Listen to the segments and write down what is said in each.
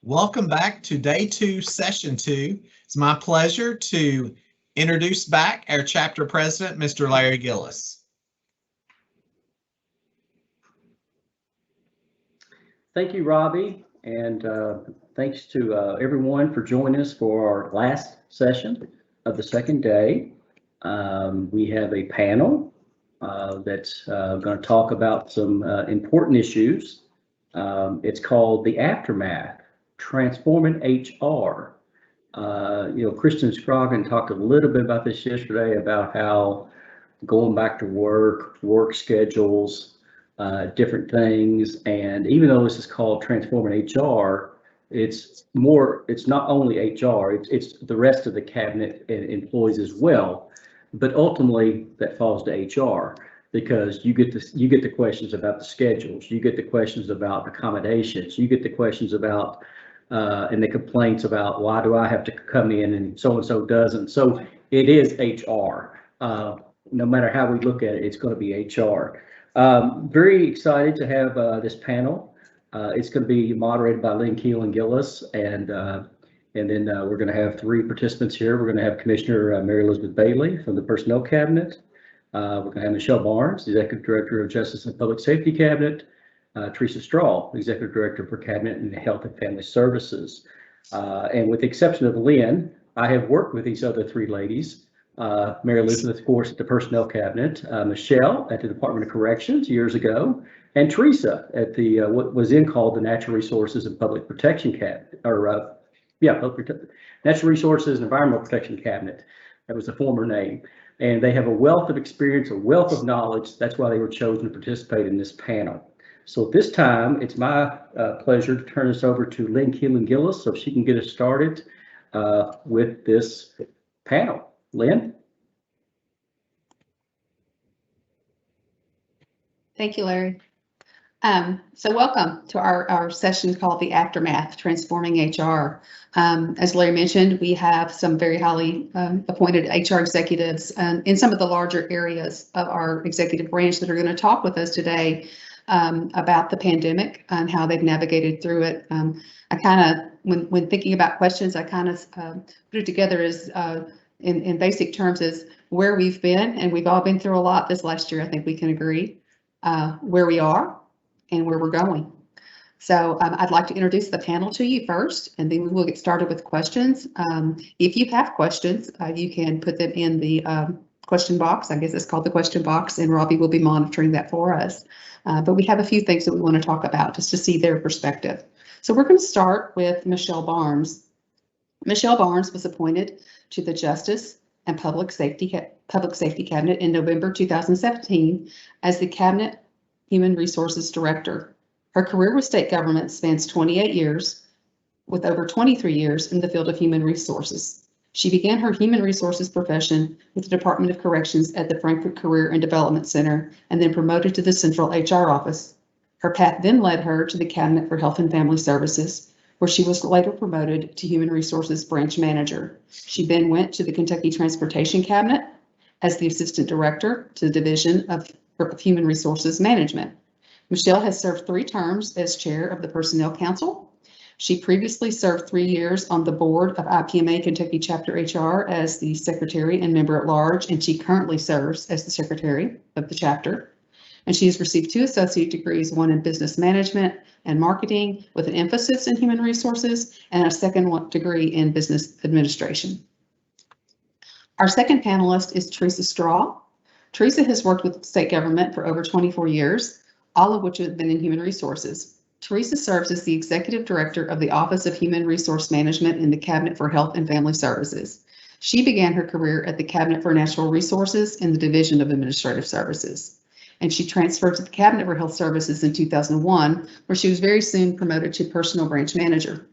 Welcome back to day 2, session 2. It's my pleasure to introduce back our chapter president, Mr. Larry Gillis. Thank you, Robbie, and thanks to everyone for joining us for our last session of the second day. We have a panel that's going to talk about some important issues. It's called The Aftermath, Transforming HR. Kristen Scroggin talked a little bit about this yesterday about how going back to work schedules, different things. And even though this is called Transforming HR, it's not only HR, it's the rest of the cabinet and employees as well. But ultimately that falls to HR, because you get the questions about the schedules, you get the questions about accommodations, you get the questions about and the complaints about why do I have to come in and so doesn't. So it is HR. No matter how we look at it, it's going to be HR. Very excited to have this panel. It's going to be moderated by Lynn Keelan-Gillis, and then we're going to have 3 participants here. We're going to have Commissioner Mary Elizabeth Bailey from the Personnel Cabinet. We're going to have Michelle Barnes, Executive Director of Justice and Public Safety Cabinet. Teresa Straw, Executive Director for Cabinet and Health and Family Services. And with the exception of Lynn, I have worked with these other 3 ladies. Mary Elizabeth, of course, at the Personnel Cabinet, Michelle at the Department of Corrections years ago, and Teresa at the what was then called the Natural Resources and Public Protection Cabinet, or Natural Resources and Environmental Protection Cabinet. That was the former name. And they have a wealth of experience, a wealth of knowledge. That's why they were chosen to participate in this panel. So at this time, it's my pleasure to turn this over to Lynn Keelan-Gillis so she can get us started with this panel. Lynn? Thank you, Larry. So welcome to our session called The Aftermath, Transforming HR. As Larry mentioned, we have some very highly appointed HR executives in some of the larger areas of our executive branch that are going to talk with us today about the pandemic and how they've navigated through it. I kind of, when thinking about questions, I kind of put it together as in basic terms as where we've been, and we've all been through a lot this last year. I think we can agree where we are and where we're going. So I'd like to introduce the panel to you first, and then we will get started with questions. If you have questions, you can put them in the question box. I guess it's called the question box, and Robbie will be monitoring that for us. But we have a few things that we want to talk about just to see their perspective. So we're going to start with Michelle Barnes. Michelle Barnes was appointed to the Justice and Public Safety Cabinet in November 2017 as the Cabinet Human Resources Director. Her career with state government spans 28 years, with over 23 years in the field of human resources. She began her human resources profession with the Department of Corrections at the Frankfurt Career and Development Center, and then promoted to the Central HR Office. Her path then led her to the Cabinet for Health and Family Services, where she was later promoted to Human Resources Branch Manager. She then went to the Kentucky Transportation Cabinet as the Assistant Director to the Division of Human Resources Management. Michelle has served 3 terms as Chair of the Personnel Council. She previously served 3 years on the board of IPMA Kentucky Chapter HR as the Secretary and Member at Large, and she currently serves as the Secretary of the chapter. And she has received 2 associate degrees, one in business management and marketing with an emphasis in human resources, and a second degree in business administration. Our second panelist is Teresa Straw. Teresa has worked with state government for over 24 years, all of which have been in human resources. Teresa serves as the Executive Director of the Office of Human Resource Management in the Cabinet for Health and Family Services. She began her career at the Cabinet for Natural Resources in the Division of Administrative Services. And she transferred to the Cabinet for Health Services in 2001, where she was very soon promoted to Personnel Branch Manager.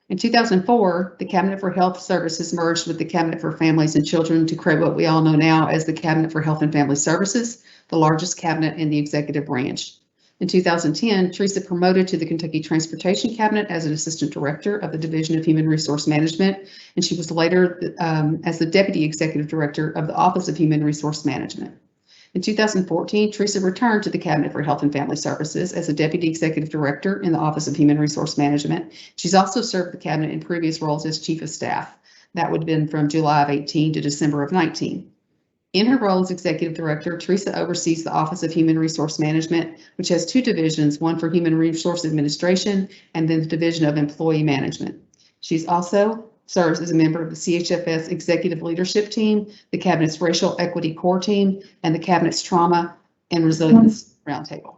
In 2004, the Cabinet for Health Services merged with the Cabinet for Families and Children to create what we all know now as the Cabinet for Health and Family Services, the largest cabinet in the executive branch. In 2010, Teresa promoted to the Kentucky Transportation Cabinet as an Assistant Director of the Division of Human Resource Management, and she was later as the Deputy Executive Director of the Office of Human Resource Management. In 2014, Teresa returned to the Cabinet for Health and Family Services as a Deputy Executive Director in the Office of Human Resource Management. She's also served the Cabinet in previous roles as Chief of Staff. That would have been from July of 18 to December of 19. In her role as Executive Director, Teresa oversees the Office of Human Resource Management, which has two divisions, one for Human Resource Administration and then the Division of Employee Management. She's also serves as a member of the CHFS Executive Leadership Team, the Cabinet's Racial Equity Core Team, and the Cabinet's Trauma and Resilience Roundtable.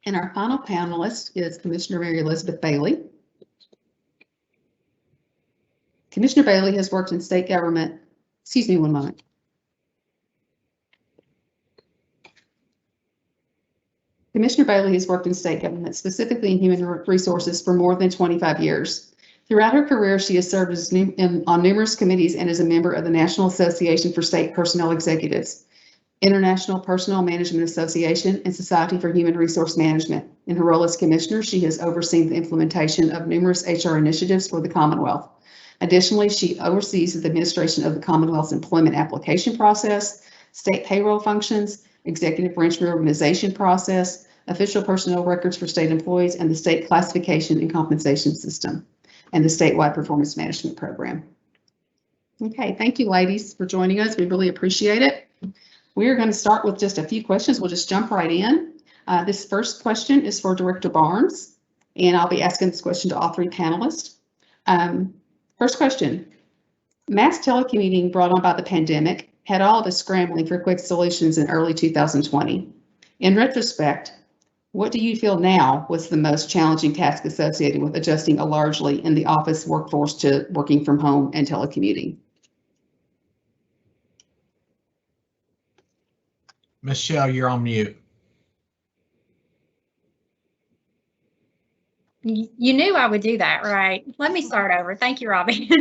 And our final panelist is Commissioner Mary Elizabeth Bailey. Commissioner Bailey has worked in state government. Excuse me one moment. Commissioner Bailey has worked in state government, specifically in human resources, for more than 25 years. Throughout her career, she has served as on numerous committees and is a member of the National Association for State Personnel Executives, International Personnel Management Association, and Society for Human Resource Management. In her role as commissioner, she has overseen the implementation of numerous HR initiatives for the Commonwealth. Additionally, she oversees the administration of the Commonwealth's employment application process, state payroll functions, executive branch reorganization process, official personnel records for state employees, and the state classification and compensation system, and the statewide performance management program. Okay, thank you, ladies, for joining us. We really appreciate it. We are going to start with just a few questions. We'll just jump right in. This first question is for Director Barnes, and I'll be asking this question to all three panelists. First question, mass telecommuting brought on by the pandemic had all of us scrambling for quick solutions in early 2020. In retrospect, what do you feel now was the most challenging task associated with adjusting a largely in the office workforce to working from home and telecommuting? Michelle, you're on mute. You knew I would do that, right? Let me start over. Thank you, Robbie.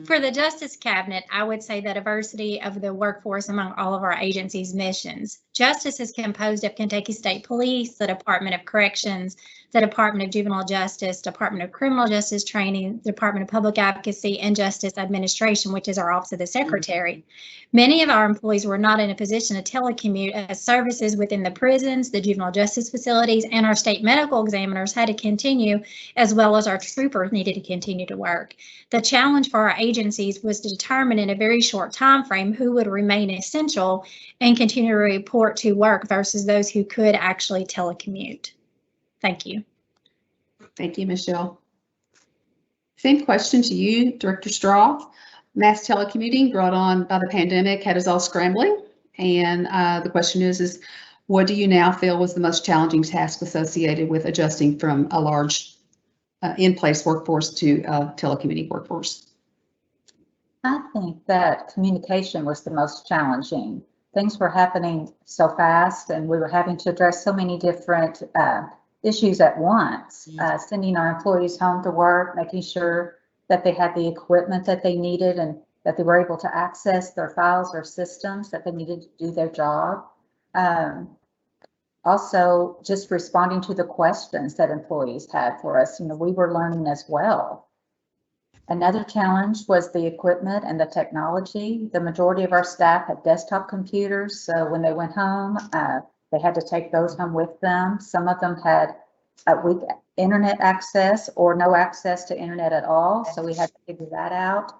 For the Justice Cabinet, I would say the diversity of the workforce among all of our agencies' missions. Justice is composed of Kentucky State Police, the Department of Corrections, the Department of Juvenile Justice, Department of Criminal Justice Training, Department of Public Advocacy, and Justice Administration, which is our Office of the Secretary. Many of our employees were not in a position to telecommute as services within the prisons, the juvenile justice facilities, and our state medical examiners had to continue, as well as our troopers needed to continue to work. The challenge for our agencies was to determine in a very short time frame who would remain essential and continue to report to work versus those who could actually telecommute. Thank you. Thank you, Michelle. Same question to you, Director Straw. Mass telecommuting brought on by the pandemic had us all scrambling. And the question is what do you now feel was the most challenging task associated with adjusting from a large in-place workforce to a telecommuting workforce? I think that communication was the most challenging. Things were happening so fast and we were having to address so many different issues at once, sending our employees home to work, making sure that they had the equipment that they needed and that they were able to access their files or systems that they needed to do their job. Also, just responding to the questions that employees had for us, we were learning as well. Another challenge was the equipment and the technology. The majority of our staff had desktop computers, so when they went home, they had to take those home with them. Some of them had weak internet access or no access to internet at all, so we had to figure that out.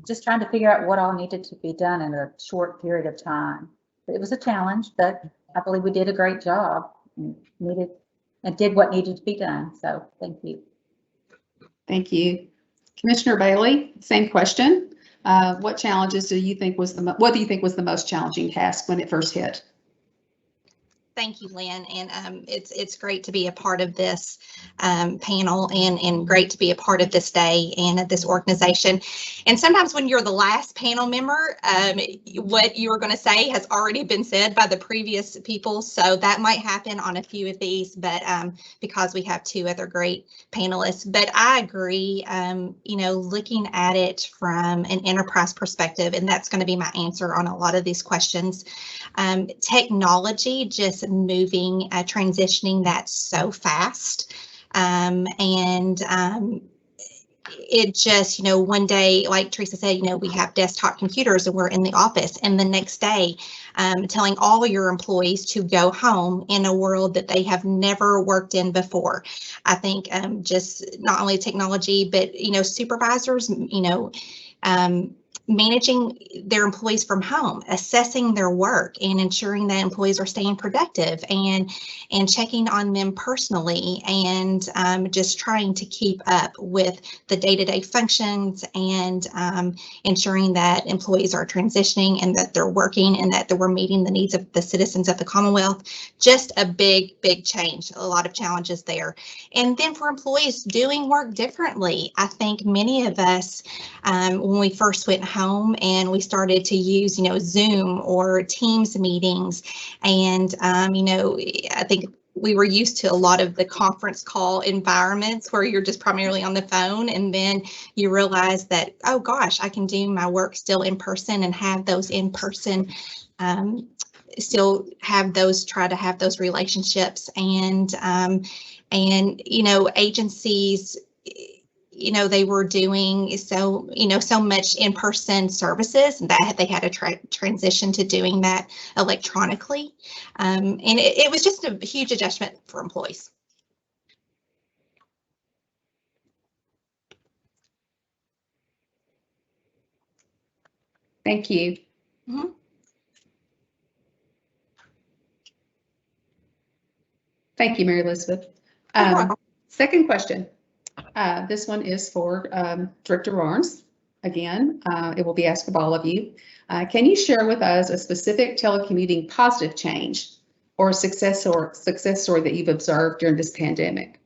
Just trying to figure out what all needed to be done in a short period of time. It was a challenge, but I believe we did a great job and did what needed to be done. So thank you. Thank you. Commissioner Bailey, same question. What challenges do you think was what do you think was the most challenging task when it first hit? Thank you, Lynn, and it's great to be a part of this panel and great to be a part of this day and this organization. And sometimes when you're the last panel member, what you were going to say has already been said by the previous people, so that might happen on a few of these, but because we have two other great panelists. But I agree, looking at it from an enterprise perspective, and that's going to be my answer on a lot of these questions. Technology just moving, transitioning that so fast. it just, one day, like Teresa said, we have desktop computers and we're in the office, and the next day, telling all your employees to go home in a world that they have never worked in before. I think just not only technology, but, supervisors, managing their employees from home, assessing their work and ensuring that employees are staying productive, and checking on them personally, and just trying to keep up with the day-to-day functions, and ensuring that employees are transitioning and that they're working and that we're meeting the needs of the citizens of the Commonwealth. Just a big change, a lot of challenges there. And then for employees doing work differently, I think many of us, when we first went home and we started to use, Zoom or Teams meetings, and, I think we were used to a lot of the conference call environments where you're just primarily on the phone, and then you realize that, oh gosh, I can do my work still in person and have those in person, still have those, try to have those relationships, and agencies, they were doing so much in-person services, and that they had to transition to doing that electronically. And it was just a huge adjustment for employees. Thank you. Mhm. Thank you, Mary Elizabeth. You're welcome. Second question. This one is for Director Barnes. Again, it will be asked of all of you. Can you share with us a specific telecommuting positive change or success story that you've observed during this pandemic?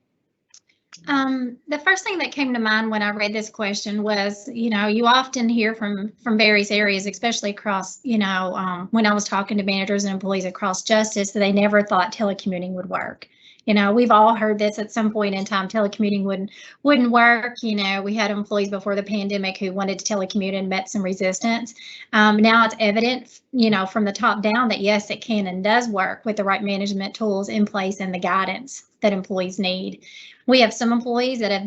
The first thing that came to mind when I read this question was, you often hear from various areas, especially across, when I was talking to managers and employees across justice, that they never thought telecommuting would work. We've all heard this at some point in time, telecommuting wouldn't work. We had employees before the pandemic who wanted to telecommute and met some resistance. Now it's evident, from the top down that yes, it can and does work with the right management tools in place and the guidance that employees need. We have some employees that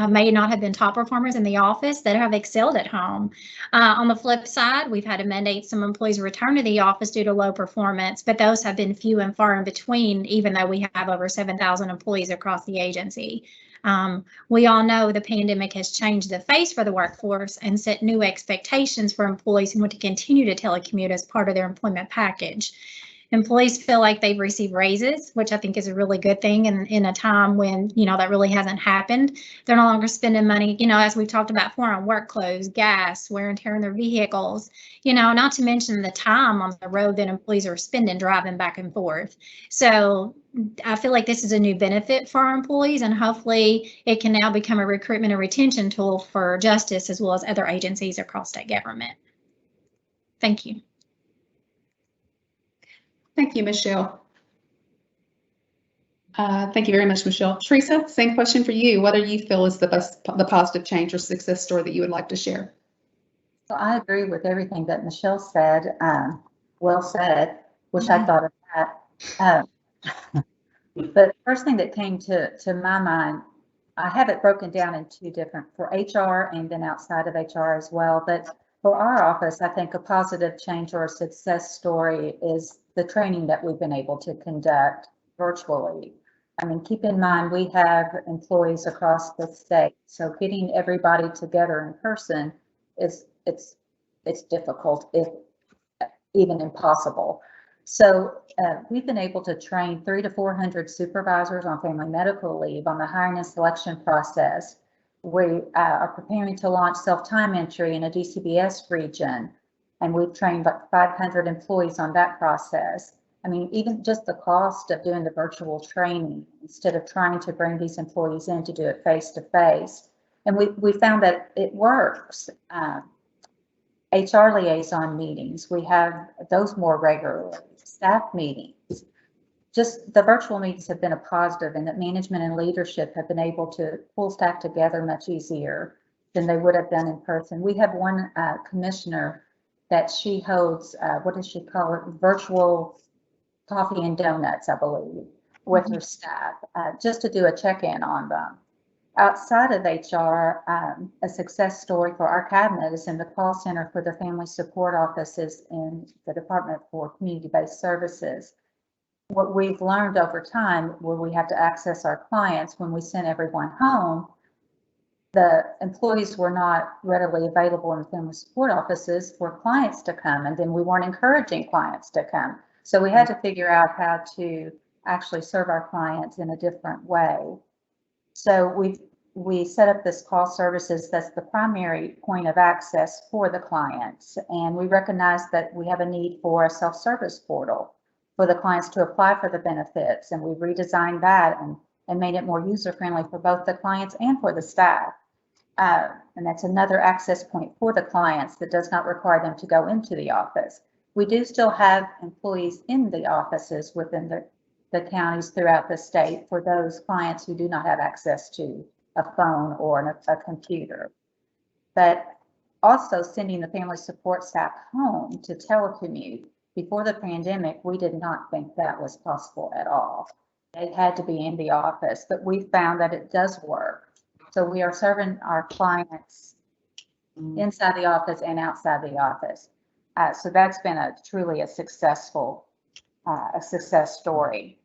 may not have been top performers in the office that have excelled at home. On the flip side, we've had to mandate some employees return to the office due to low performance, but those have been few and far in between, even though we have over 7,000 employees across the agency. We all know the pandemic has changed the face for the workforce and set new expectations for employees who want to continue to telecommute as part of their employment package. Employees feel like they've received raises, which I think is a really good thing. And in a time when, that really hasn't happened, they're no longer spending money, as we've talked about before, on work clothes, gas, wear and tear in their vehicles, not to mention the time on the road that employees are spending driving back and forth. So I feel like this is a new benefit for our employees, and hopefully it can now become a recruitment and retention tool for justice as well as other agencies across state government. Thank you. Thank you, Michelle. Thank you very much, Michelle. Teresa, same question for you. What do you feel is the positive change or success story that you would like to share? So I agree with everything that Michelle said. Well said. Wish I thought of that. But the first thing that came to my mind, I have it broken down in two different, for HR and then outside of HR as well. But for our office, I think a positive change or a success story is the training that we've been able to conduct virtually. I mean, keep in mind, we have employees across the state, so getting everybody together in person is it's difficult, if even impossible. So we've been able to train 300 to 400 supervisors on family medical leave, on the hiring and selection process. We are preparing to launch self-time entry in a DCBS region, and we've trained about 500 employees on that process. I mean, even just the cost of doing the virtual training instead of trying to bring these employees in to do it face to face. And we found that it works. HR liaison meetings, we have those more regularly. Staff meetings, just the virtual meetings have been a positive, and that management and leadership have been able to pull staff together much easier than they would have done in person. We have one commissioner that she holds, what does she call it? Virtual coffee and donuts, I believe, with her staff, just to do a check-in on them. Outside of HR, a success story for our cabinet is in the call center for the family support offices in the Department for Community-Based Services. What we've learned over time, where we have to access our clients when we send everyone home, the employees were not readily available in the family support offices for clients to come, and then we weren't encouraging clients to come. So we had to figure out how to actually serve our clients in a different way. So we set up this call services that's the primary point of access for the clients. And we recognize that we have a need for a self-service portal for the clients to apply for the benefits. And we redesigned that and made it more user-friendly for both the clients and for the staff. And that's another access point for the clients that does not require them to go into the office. We do still have employees in the offices within the counties throughout the state for those clients who do not have access to a phone or a computer. But also sending the family support staff home to telecommute. Before the pandemic, we did not think that was possible at all. They had to be in the office, but we found that it does work. So we are serving our clients inside the office and outside the office. So that's been truly a success story.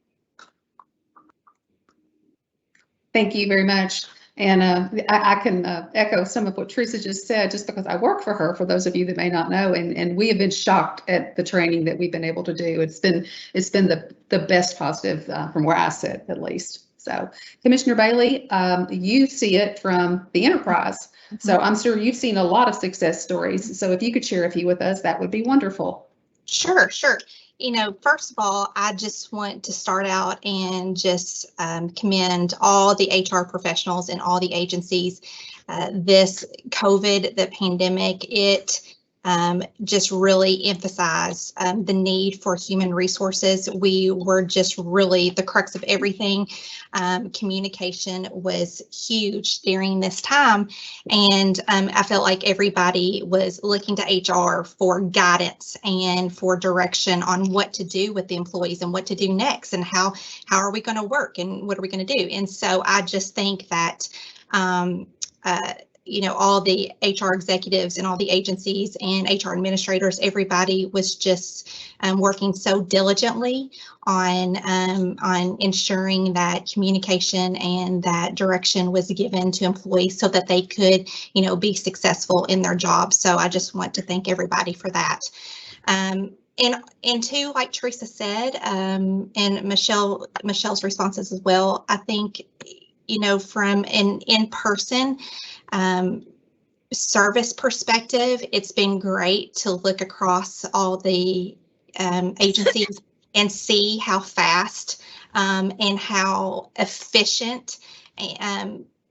Thank you very much. And I can echo some of what Teresa just said, just because I work for her, for those of you that may not know, and we have been shocked at the training that we've been able to do. It's been the best positive from where I sit, at least. So Commissioner Bailey, you see it from the enterprise. So I'm sure you've seen a lot of success stories. So if you could share a few with us, that would be wonderful. Sure. You know, first of all, I just want to start out and just commend all the HR professionals and all the agencies. This COVID, the pandemic, it just really emphasized the need for human resources. We were just really the crux of everything. Communication was huge during this time. And I felt like everybody was looking to HR for guidance and for direction on what to do with the employees and what to do next and how are we going to work and what are we going to do. And so I just think that you know, all the HR executives and all the agencies and HR administrators, everybody was just working so diligently on ensuring that communication and that direction was given to employees so that they could, you know, be successful in their jobs. So I just want to thank everybody for that. And two, like Teresa said, and Michelle's responses as well, I think, you know, from an in-person service perspective, it's been great to look across all the agencies and see how fast and how efficient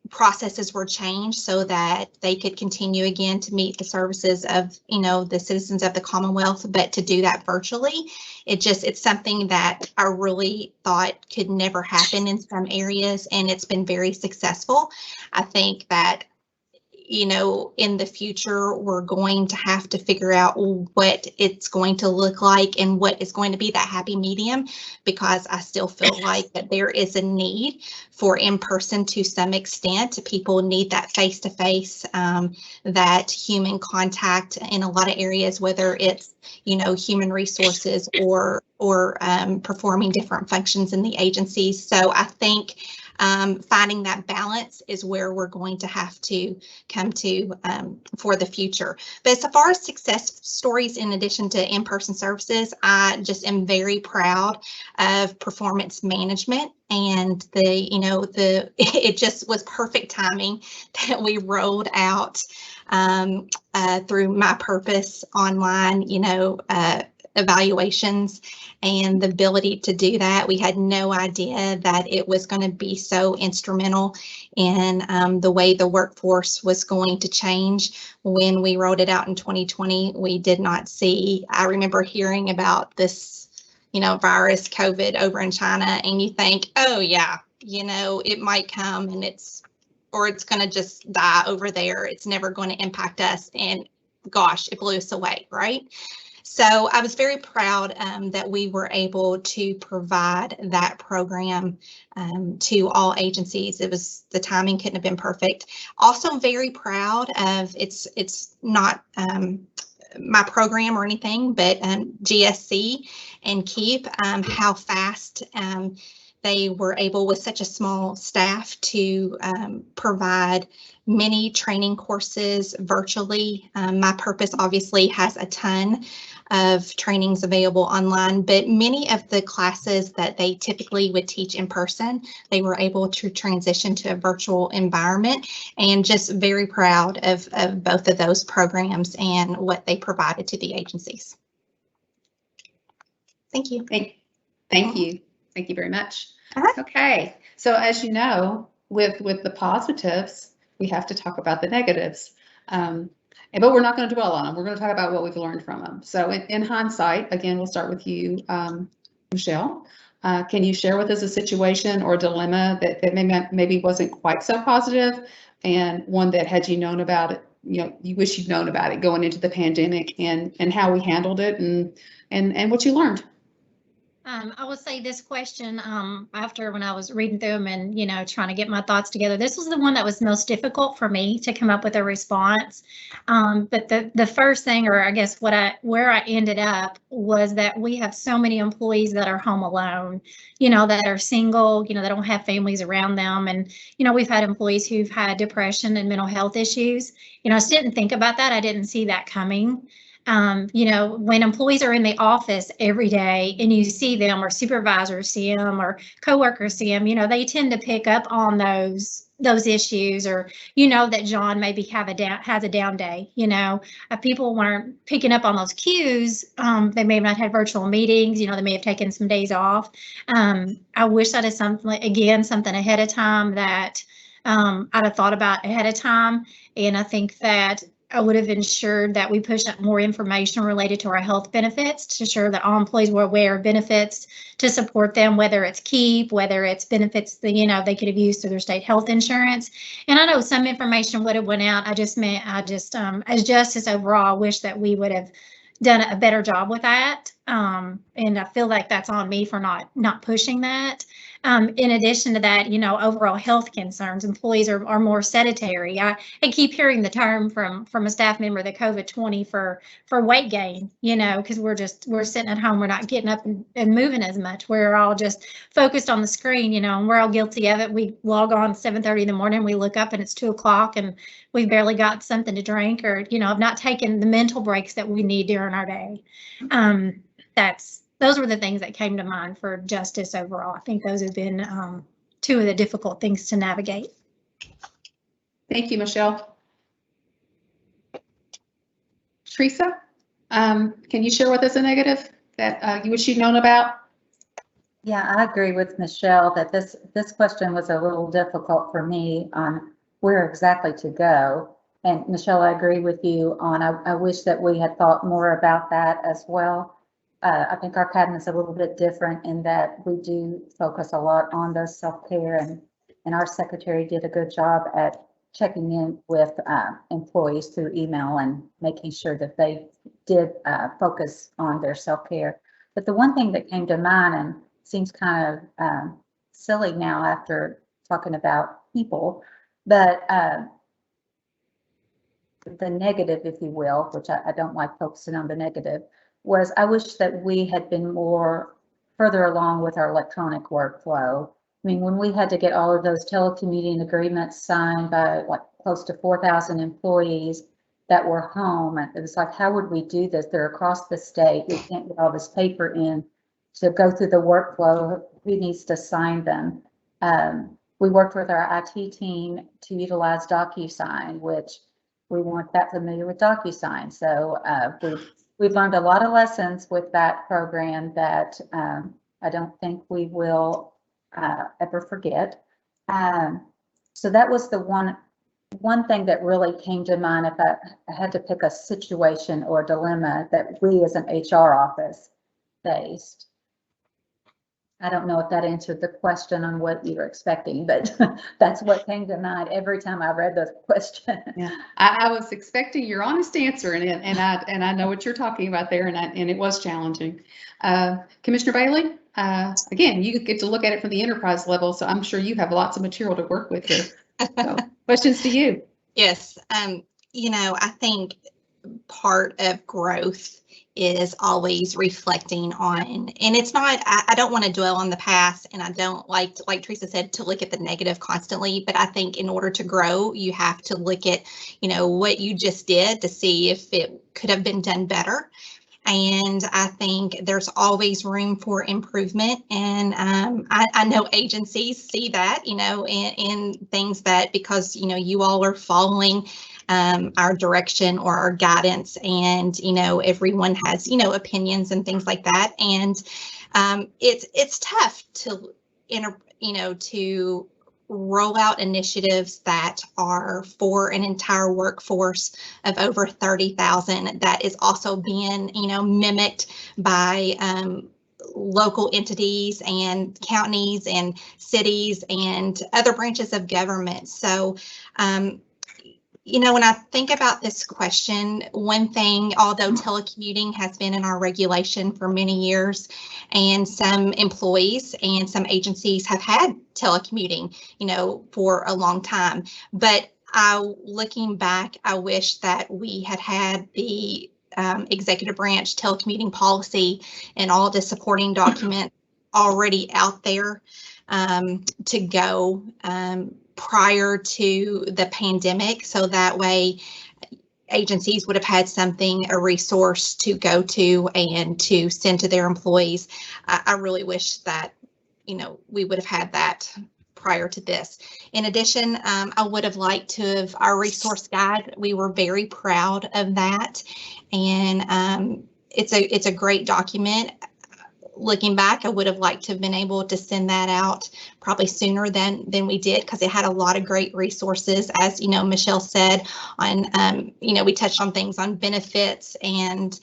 processes were changed so that they could continue again to meet the services of, you know, the citizens of the Commonwealth, but to do that virtually, it's something that I really thought could never happen in some areas, and it's been very successful. I think that, you know, in the future, we're going to have to figure out what it's going to look like and what is going to be that happy medium, because I still feel like that there is a need for in-person to some extent. People need that face-to-face, that human contact in a lot of areas, whether it's, you know, human resources or performing different functions in the agencies. So I think finding that balance is where we're going to have to come to for the future. But as far as success stories, in addition to in-person services, I just am very proud of performance management, and it just was perfect timing that we rolled out through My Purpose online, you know, evaluations, and the ability to do that. We had no idea that it was going to be so instrumental in the way the workforce was going to change. When we rolled it out in 2020, we did not see, I remember hearing about this, you know, virus, COVID over in China, and you think, oh yeah, you know, it might come and it's going to just die over there. It's never going to impact us. And gosh, it blew us away, right? So I was very proud that we were able to provide that program to all agencies. The timing couldn't have been perfect. Also very proud of, it's not my program or anything, but GSC and KEEP, how fast they were able, with such a small staff, to provide many training courses virtually. My Purpose obviously has a ton of trainings available online, but many of the classes that they typically would teach in person, they were able to transition to a virtual environment, and just very proud of both of those programs and what they provided to the agencies. Thank you. Thank you. Thank you very much. Uh-huh. Okay, so as you know, with the positives, we have to talk about the negatives. But we're not going to dwell on them. We're going to talk about what we've learned from them. So in hindsight, again, we'll start with you, Michelle. Can you share with us a situation or a dilemma that maybe wasn't quite so positive, and one that, had you known about it, you wish you'd known about it going into the pandemic, and how we handled it, and what you learned? I would say this question, after when I was reading through them and, trying to get my thoughts together, this was the one that was most difficult for me to come up with a response. But the first thing, or I guess where I ended up, was that we have so many employees that are home alone, that are single, that don't have families around them. And, we've had employees who've had depression and mental health issues. I just didn't think about that. I didn't see that coming. When employees are in the office every day and you see them, or supervisors see them, or coworkers see them, they tend to pick up on those issues, or, that John maybe has a down day, people weren't picking up on those cues. They may have not had virtual meetings, they may have taken some days off. I wish that is something ahead of time that I'd have thought about ahead of time. And I think that I would have ensured that we push out more information related to our health benefits, to ensure that all employees were aware of benefits to support them, whether it's KEEP, whether it's benefits that, they could have used through their state health insurance. And I know some information would have went out. I just as justice overall, I wish that we would have done a better job with that. And I feel like that's on me for not pushing that. In addition to that, overall health concerns, employees are more sedentary. I keep hearing the term from a staff member, the COVID-20 for weight gain, because we're sitting at home, we're not getting up and moving as much. We're all just focused on the screen, and we're all guilty of it. We log on 7:30 in the morning, we look up and it's 2 o'clock and we've barely got something to drink, or, have not taken the mental breaks that we need during our day. Those were the things that came to mind for justice overall. I think those have been two of the difficult things to navigate. Thank you, Michelle. Teresa, can you share with us a negative that you wish you'd known about? Yeah, I agree with Michelle that this question was a little difficult for me on where exactly to go. And Michelle, I agree with you on, I wish that we had thought more about that as well. I think our pattern is a little bit different in that we do focus a lot on the self-care, and our secretary did a good job at checking in with employees through email and making sure that they did focus on their self-care. But the one thing that came to mind, and seems kind of silly now after talking about people, but the negative, if you will, which I don't like focusing on the negative, was I wish that we had been further along with our electronic workflow. I mean, when we had to get all of those telecommuting agreements signed by close to 4,000 employees that were home, it was like, how would we do this? They're across the state. We can't get all this paper in to go through the workflow. Who needs to sign them? We worked with our IT team to utilize DocuSign, which we weren't that familiar with DocuSign. So we've learned a lot of lessons with that program that I don't think we will ever forget. So that was the one thing that really came to mind if I had to pick a situation or a dilemma that we as an HR office faced. I don't know if that answered the question on what you were expecting, but that's what came to mind every time I read those questions. Yeah, I was expecting your honest answer, and I know what you're talking about there, and it was challenging. Commissioner Bailey, again, you get to look at it from the enterprise level, so I'm sure you have lots of material to work with here. So, questions to you. Yes, I think part of growth is always reflecting on, and it's not, I don't want to dwell on the past, and I don't like Teresa said, to look at the negative constantly, but I think in order to grow, you have to look at, what you just did to see if it could have been done better. And I think there's always room for improvement. And I know agencies see that, in things that, because, you all are following our direction or our guidance, and, everyone has, opinions and things like that. And it's tough to, to roll out initiatives that are for an entire workforce of over 30,000 that is also being, mimicked by local entities and counties and cities and other branches of government. So, when I think about this question, one thing, although telecommuting has been in our regulation for many years, and some employees and some agencies have had telecommuting, for a long time, but looking back, I wish that we had the executive branch telecommuting policy and all the supporting documents already out there to go prior to the pandemic, so that way agencies would have had something, a resource to go to and to send to their employees. I really wish that, we would have had that prior to this. In addition, I would have liked to have our resource guide. We were very proud of that, and it's a great document. Looking back, I would have liked to have been able to send that out probably sooner than we did, because it had a lot of great resources, as Michelle said, on we touched on things on benefits and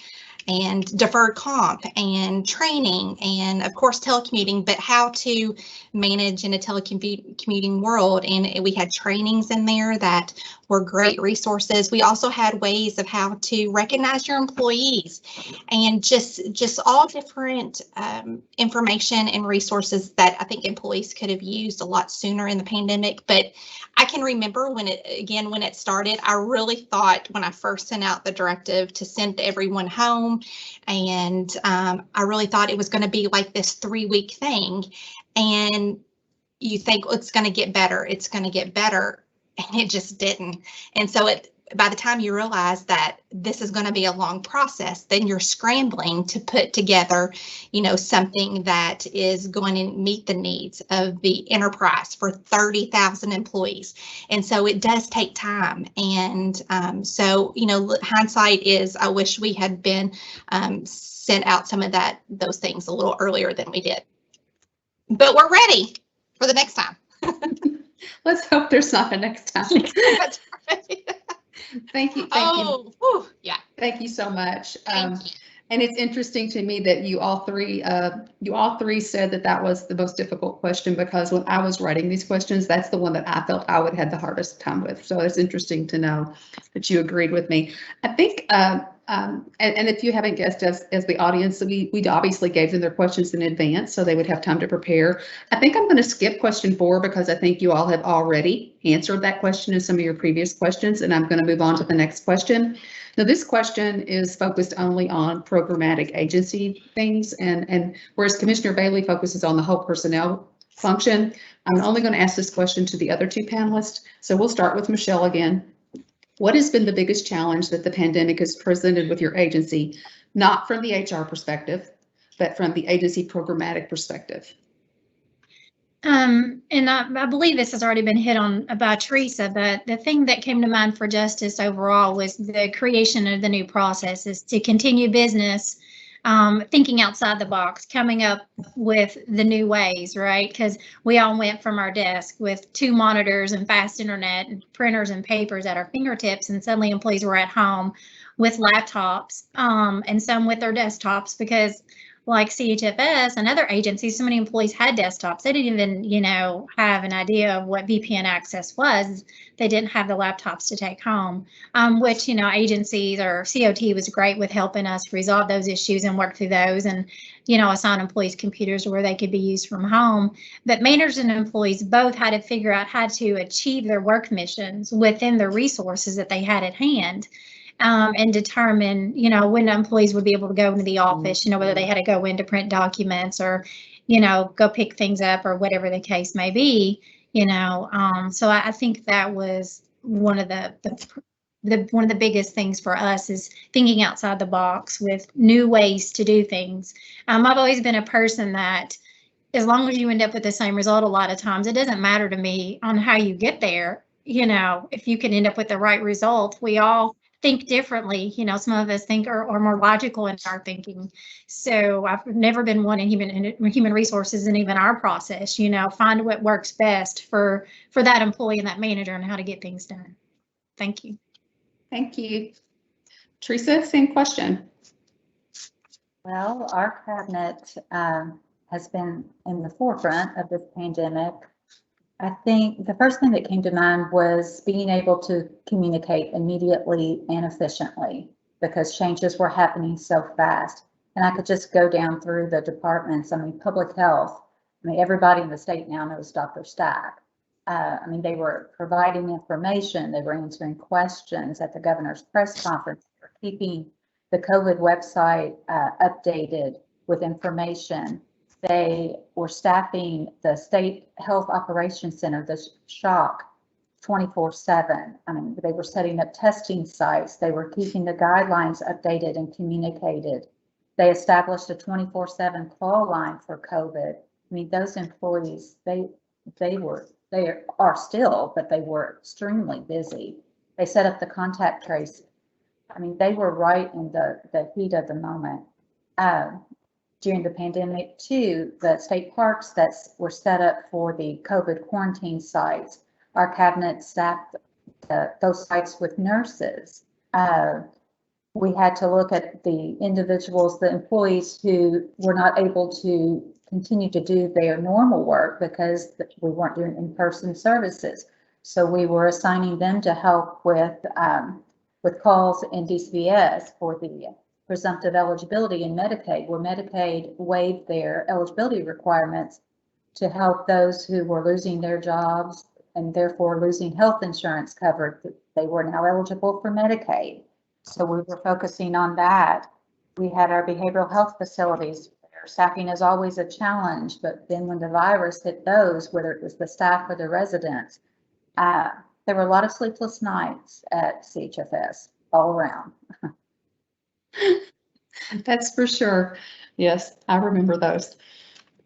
deferred comp and training and, of course, telecommuting, but how to manage in a telecommuting world. And we had trainings in there that were great resources. We also had ways of how to recognize your employees, and just all different information and resources that I think employees could have used a lot sooner in the pandemic. But I can remember when it started, I really thought when I first sent out the directive to send everyone home, and I really thought it was going to be like this 3-week thing. And you think, well, it's going to get better. It's going to get better. And it just didn't. And so by the time you realize that this is going to be a long process, then you're scrambling to put together, something that is going to meet the needs of the enterprise for 30,000 employees. And so it does take time. And so, hindsight is, I wish we had been sent out some of those things a little earlier than we did. But we're ready for the next time. Let's hope there's not a next time. That's right. Thank you. Yeah. Thank you so much. Thank you. And it's interesting to me that you all three said that was the most difficult question, because when I was writing these questions, that's the one that I felt I would have the hardest time with. So it's interesting to know that you agreed with me. I think, and if you haven't guessed, as the audience, we obviously gave them their questions in advance so they would have time to prepare. I think I'm going to skip question 4, because I think you all have already answered that question in some of your previous questions, and I'm going to move on to the next question. Now, this question is focused only on programmatic agency things, and whereas Commissioner Bailey focuses on the whole personnel function, I'm only going to ask this question to the other 2 panelists. So we'll start with Michelle again. What has been the biggest challenge that the pandemic has presented with your agency, not from the HR perspective, but from the agency programmatic perspective? And I believe this has already been hit on by Teresa, but the thing that came to mind for Justice overall was the creation of the new processes to continue business, thinking outside the box, coming up with the new ways, right? Because we all went from our desk with 2 monitors and fast internet and printers and papers at our fingertips, and suddenly employees were at home with laptops, and some with their desktops, because like CHFS and other agencies, so many employees had desktops. They didn't even, have an idea of what VPN access was. They didn't have the laptops to take home, which, agencies or COT was great with helping us resolve those issues and work through those and, assign employees computers where they could be used from home. But managers and employees both had to figure out how to achieve their work missions within the resources that they had at hand. And determine, when employees would be able to go into the office, whether they had to go in to print documents or, go pick things up or whatever the case may be, so I think that was one of one of the biggest things for us is thinking outside the box with new ways to do things. I've always been a person that as long as you end up with the same result, a lot of times it doesn't matter to me on how you get there. If you can end up with the right result, we all think differently. Some of us think are more logical in our thinking. So I've never been one in human resources and even our process, find what works best for that employee and that manager and how to get things done. Thank you. Thank you. Teresa, same question. Well, our cabinet has been in the forefront of this pandemic. I think the first thing that came to mind was being able to communicate immediately and efficiently because changes were happening so fast. And I could just go down through the departments. Public health, everybody in the state now knows Dr. Stack. They were providing information, they were answering questions at the governor's press conference, they were keeping the COVID website updated with information. They were staffing the State Health Operations Center, the SHOC, 24/7. They were setting up testing sites. They were keeping the guidelines updated and communicated. They established a 24/7 call line for COVID. Those employees, they are still, but they were extremely busy. They set up the contact tracing. They were right in the heat of the moment. During the pandemic too, the state parks that were set up for the COVID quarantine sites, our cabinet staffed those sites with nurses. We had to look at the individuals, the employees who were not able to continue to do their normal work because we weren't doing in-person services. So we were assigning them to help with calls in DCBS for the presumptive eligibility in Medicaid, where Medicaid waived their eligibility requirements to help those who were losing their jobs and therefore losing health insurance coverage. They were now eligible for Medicaid. So we were focusing on that. We had our behavioral health facilities. Staffing is always a challenge, but then when the virus hit those, whether it was the staff or the residents, there were a lot of sleepless nights at CHFS all around. That's for sure. Yes, I remember those.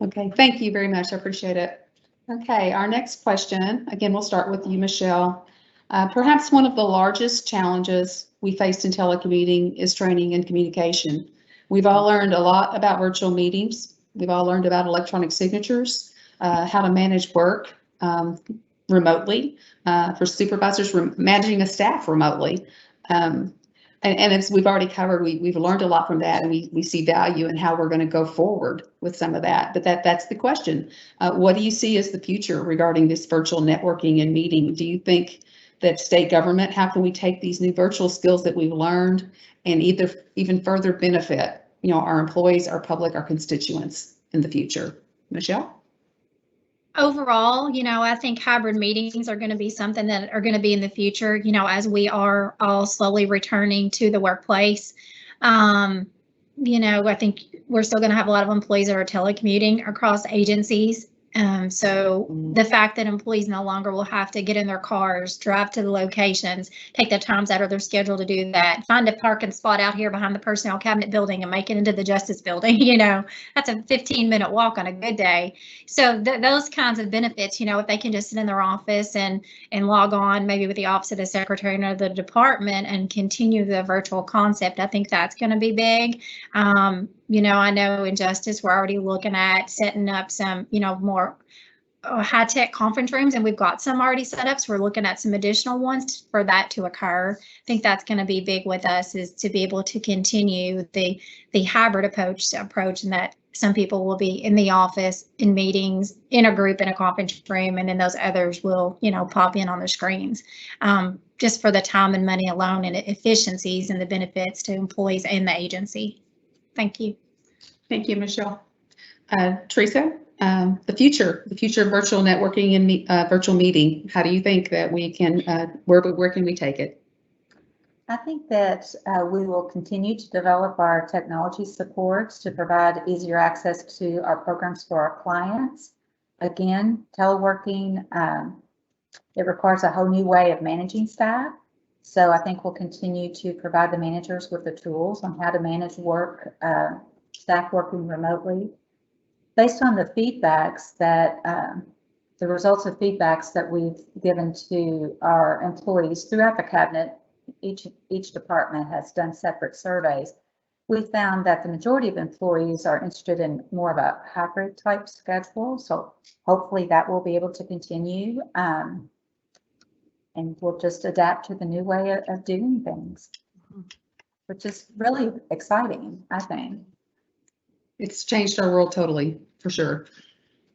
Okay, thank you very much. I appreciate it. Okay, our next question, again, we'll start with you, Michelle. Perhaps one of the largest challenges we faced in telecommuting is training and communication. We've all learned a lot about virtual meetings. We've all learned about electronic signatures, how to manage work remotely, for supervisors, managing a staff remotely. And as we've already covered, we've learned a lot from that, and we see value in how we're going to go forward with some of that. But that's the question. What do you see as the future regarding this virtual networking and meeting? Do you think that state government, how can we take these new virtual skills that we've learned and even further benefit, our employees, our public, our constituents in the future? Michelle? Overall, I think hybrid meetings are going to be something that are going to be in the future, as we are all slowly returning to the workplace. I think we're still going to have a lot of employees that are telecommuting across agencies. So the fact that employees no longer will have to get in their cars, drive to the locations, take the times out of their schedule to do that, find a parking spot out here behind the personnel cabinet building and make it into the justice building, that's a 15-minute walk on a good day. So those kinds of benefits, if they can just sit in their office and log on maybe with the office of the secretary or the department and continue the virtual concept, I think that's going to be big. I know in justice, we're already looking at setting up some, more high-tech conference rooms, and we've got some already set up. So we're looking at some additional ones for that to occur. I think that's going to be big with us, is to be able to continue the hybrid approach, and that some people will be in the office in meetings, in a group in a conference room, and then those others will, pop in on their screens. Just for the time and money alone, and efficiencies and the benefits to employees and the agency. Thank you. Thank you, Michelle. Teresa, the future of virtual networking and virtual meeting, how do you think that we can, where can we take it? I think that we will continue to develop our technology supports to provide easier access to our programs for our clients. Again, teleworking, it requires a whole new way of managing staff. So I think we'll continue to provide the managers with the tools on how to manage work, staff working remotely. Based on the feedbacks that, the results of feedbacks that we've given to our employees throughout the cabinet, each department has done separate surveys. We found that the majority of employees are interested in more of a hybrid type schedule. So hopefully that will be able to continue. And we'll just adapt to the new way of doing things, which is really exciting, I think. It's changed our world totally, for sure.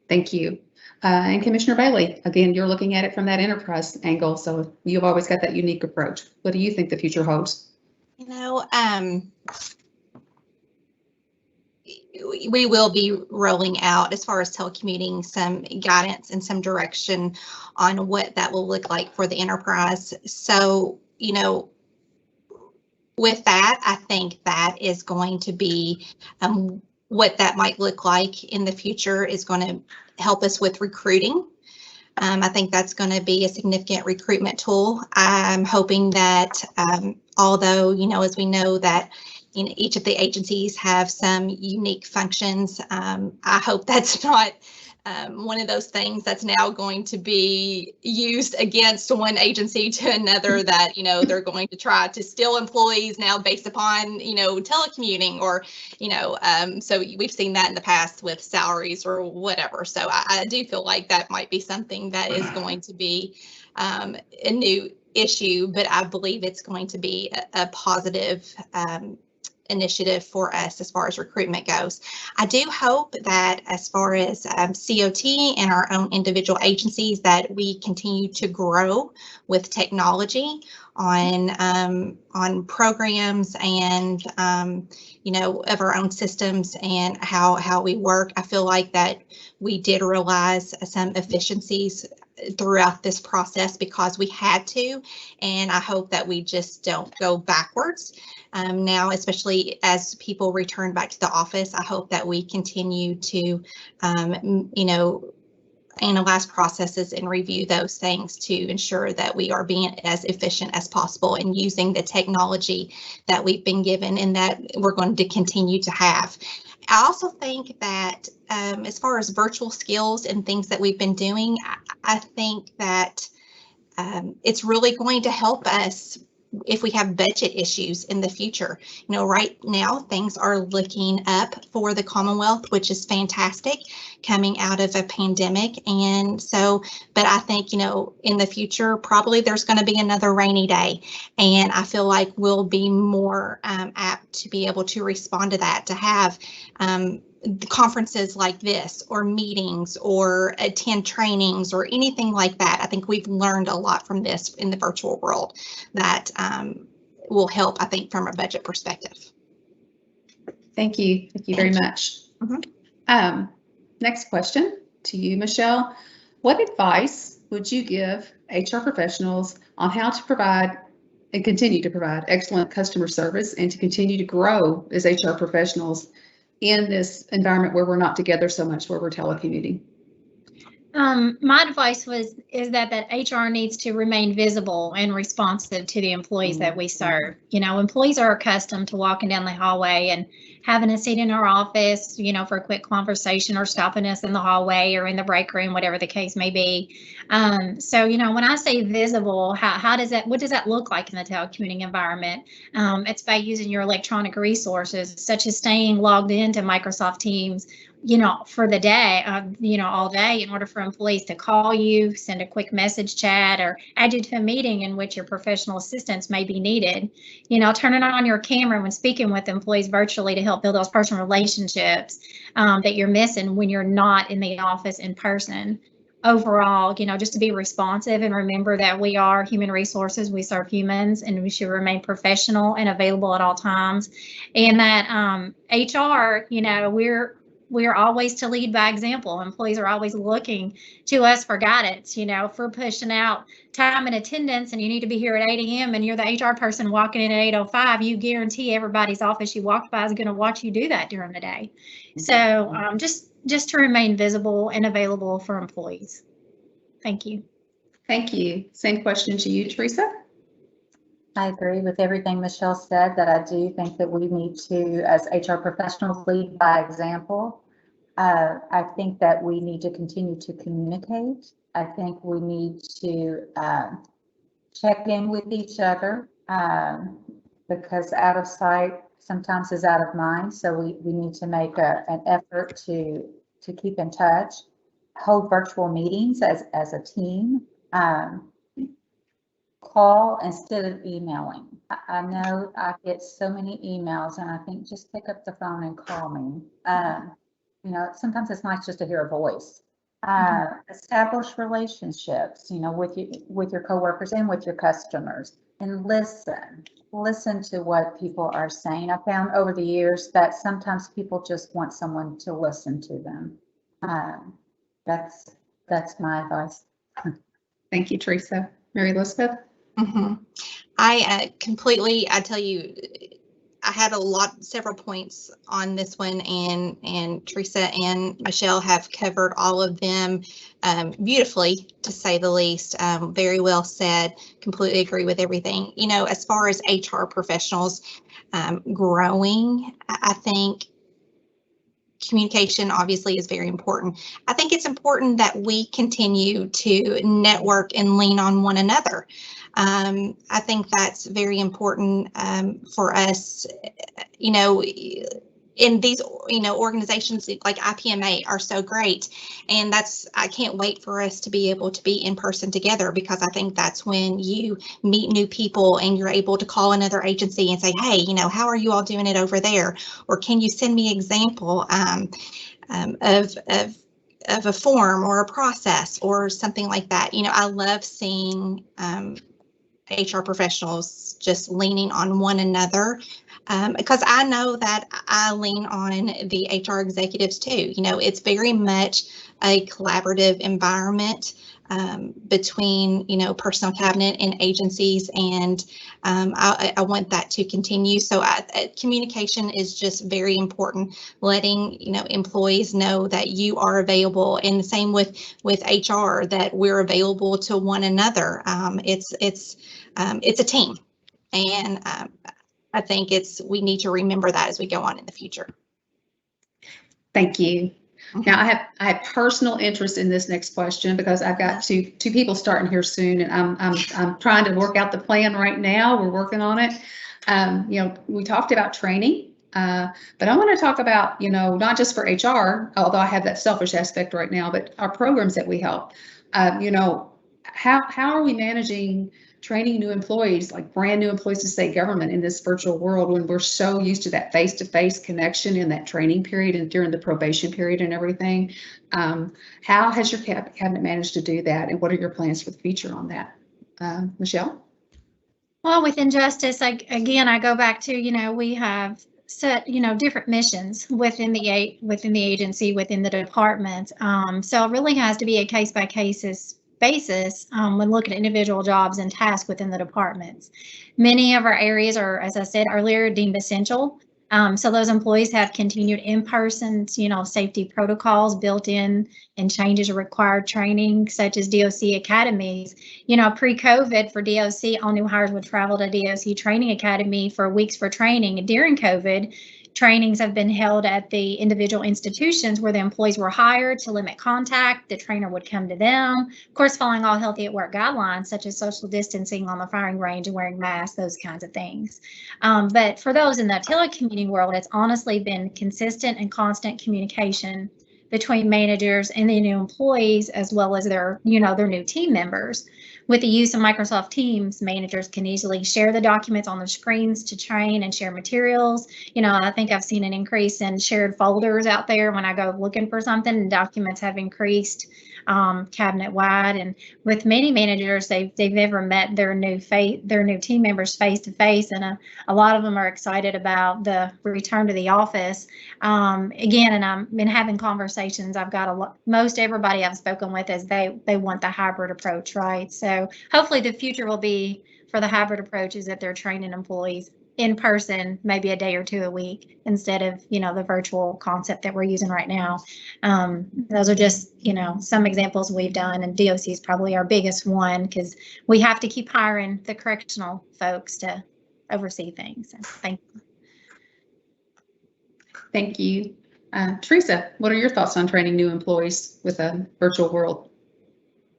Thank you. And Commissioner Bailey, again, you're looking at it from that enterprise angle, so you've always got that unique approach. What do you think the future holds? We will be rolling out, as far as telecommuting, some guidance and some direction on what that will look like for the enterprise. So, with that, I think that is going to be what that might look like in the future is going to help us with recruiting. I think that's going to be a significant recruitment tool. I'm hoping that although, as we know that each of the agencies have some unique functions, I hope that's not one of those things that's now going to be used against one agency to another, that, they're going to try to steal employees now based upon, telecommuting, or, so we've seen that in the past with salaries or whatever. So I do feel like that might be something that is going to be a new issue, but I believe it's going to be a positive initiative for us as far as recruitment goes. I do hope that as far as COT and our own individual agencies, that we continue to grow with technology on programs and of our own systems and how we work. I feel like that we did realize some efficiencies throughout this process because we had to, and I hope that we just don't go backwards. Now, especially as people return back to the office, I hope that we continue to, analyze processes and review those things to ensure that we are being as efficient as possible and using the technology that we've been given and that we're going to continue to have. I also think that as far as virtual skills and things that we've been doing, I think that it's really going to help us if we have budget issues in the future. Right now things are looking up for the Commonwealth, which is fantastic coming out of a pandemic. And so, but I think, in the future, probably there's going to be another rainy day. And I feel like we'll be more apt to be able to respond to that, to have conferences like this or meetings or attend trainings or anything like that. I think we've learned a lot from this in the virtual world that will help, I think, from a budget perspective. Thank you. Thank you very much. Mm-hmm. Next question to you, Michelle. What advice would you give HR professionals on how to provide and continue to provide excellent customer service and to continue to grow as HR professionals in this environment where we're not together so much, where we're telecommuting? My advice is that HR needs to remain visible and responsive to the employees that we serve. Employees are accustomed to walking down the hallway and having a seat in our office, for a quick conversation, or stopping us in the hallway or in the break room, whatever the case may be. So, when I say visible, what does that look like in the telecommuting environment? It's by using your electronic resources, such as staying logged into Microsoft Teams for the day, all day, in order for employees to call you, send a quick message chat, or add you to a meeting in which your professional assistance may be needed. Turning on your camera when speaking with employees virtually to help build those personal relationships that you're missing when you're not in the office in person. Overall, just to be responsive and remember that we are human resources, we serve humans, and we should remain professional and available at all times. And that HR, we're always to lead by example. Employees are always looking to us for guidance. If we're pushing out time and attendance and you need to be here at 8 a.m. and you're the HR person walking in at 8:05, you guarantee everybody's office you walk by is going to watch you do that during the day. So just to remain visible and available for employees. Thank you. Thank you. Same question to you, Teresa. I agree with everything Michelle said, that I do think that we need to, as HR professionals, lead by example. I think that we need to continue to communicate. I think we need to check in with each other because out of sight sometimes is out of mind. So we need to make an effort to keep in touch, hold virtual meetings as a team, call instead of emailing. I know I get so many emails and I think just pick up the phone and call me. Sometimes it's nice just to hear a voice. Establish relationships, with your coworkers and with your customers, and listen to what people are saying. I found over the years that sometimes people just want someone to listen to them. That's my advice. Thank you, Teresa. Mary Elizabeth? I tell you, I had several points on this one, and Teresa and Michelle have covered all of them beautifully, to say the least. Very well said. Completely agree with everything. As far as HR professionals growing, I think communication obviously is very important. I think it's important that we continue to network and lean on one another. I think that's very important for us, in these, organizations like IPMA are so great. And I can't wait for us to be able to be in person together, because I think that's when you meet new people and you're able to call another agency and say, hey, how are you all doing it over there? Or can you send me an example of a form or a process or something like that? I love seeing HR professionals just leaning on one another, because I know that I lean on the HR executives too. It's very much a collaborative environment between, personnel cabinet and agencies, and I want that to continue. So communication is just very important, letting, employees know that you are available, and the same with HR, that we're available to one another. It's a team, and I think we need to remember that as we go on in the future. Thank you. Now I have personal interest in this next question, because I've got two people starting here soon, and I'm trying to work out the plan right now. We're working on it. We talked about training, but I want to talk about, not just for HR, although I have that selfish aspect right now, but our programs that we help. How are we managing training new employees, like brand new employees to state government, in this virtual world, when we're so used to that face-to-face connection in that training period and during the probation period and everything? How has your cabinet managed to do that, and what are your plans for the future on that? Michelle? Well, within Justice, I go back to, we have set, different missions within the agency, within the department. So it really has to be a case-by-case basis when looking at individual jobs and tasks within the departments. Many of our areas are, as I said earlier, deemed essential. So those employees have continued in-person, safety protocols built in, and changes required training, such as DOC academies. Pre-COVID, for DOC, all new hires would travel to DOC Training Academy for weeks for training. During COVID, Trainings have been held at the individual institutions where the employees were hired to limit contact. The trainer would come to them, of course, following all healthy at work guidelines, such as social distancing on the firing range and wearing masks, those kinds of things. But for those in the telecommuting world, it's honestly been consistent and constant communication between managers and the new employees, as well as their new team members. With the use of Microsoft Teams, managers can easily share the documents on the screens to train and share materials. I think I've seen an increase in shared folders out there when I go looking for something, and documents have increased cabinet wide. And with many managers, they've never met their new team members face to face, and a lot of them are excited about the return to the office. Again, and I've been having conversations. I've got most everybody I've spoken with is they want the hybrid approach, right? So hopefully the future will be for the hybrid approach is that they're training employees in person, maybe a day or two a week, instead of, the virtual concept that we're using right now. Those are just, some examples we've done, and DOC is probably our biggest one because we have to keep hiring the correctional folks to oversee things. So, thank you. Thank you. Teresa, what are your thoughts on training new employees with a virtual world?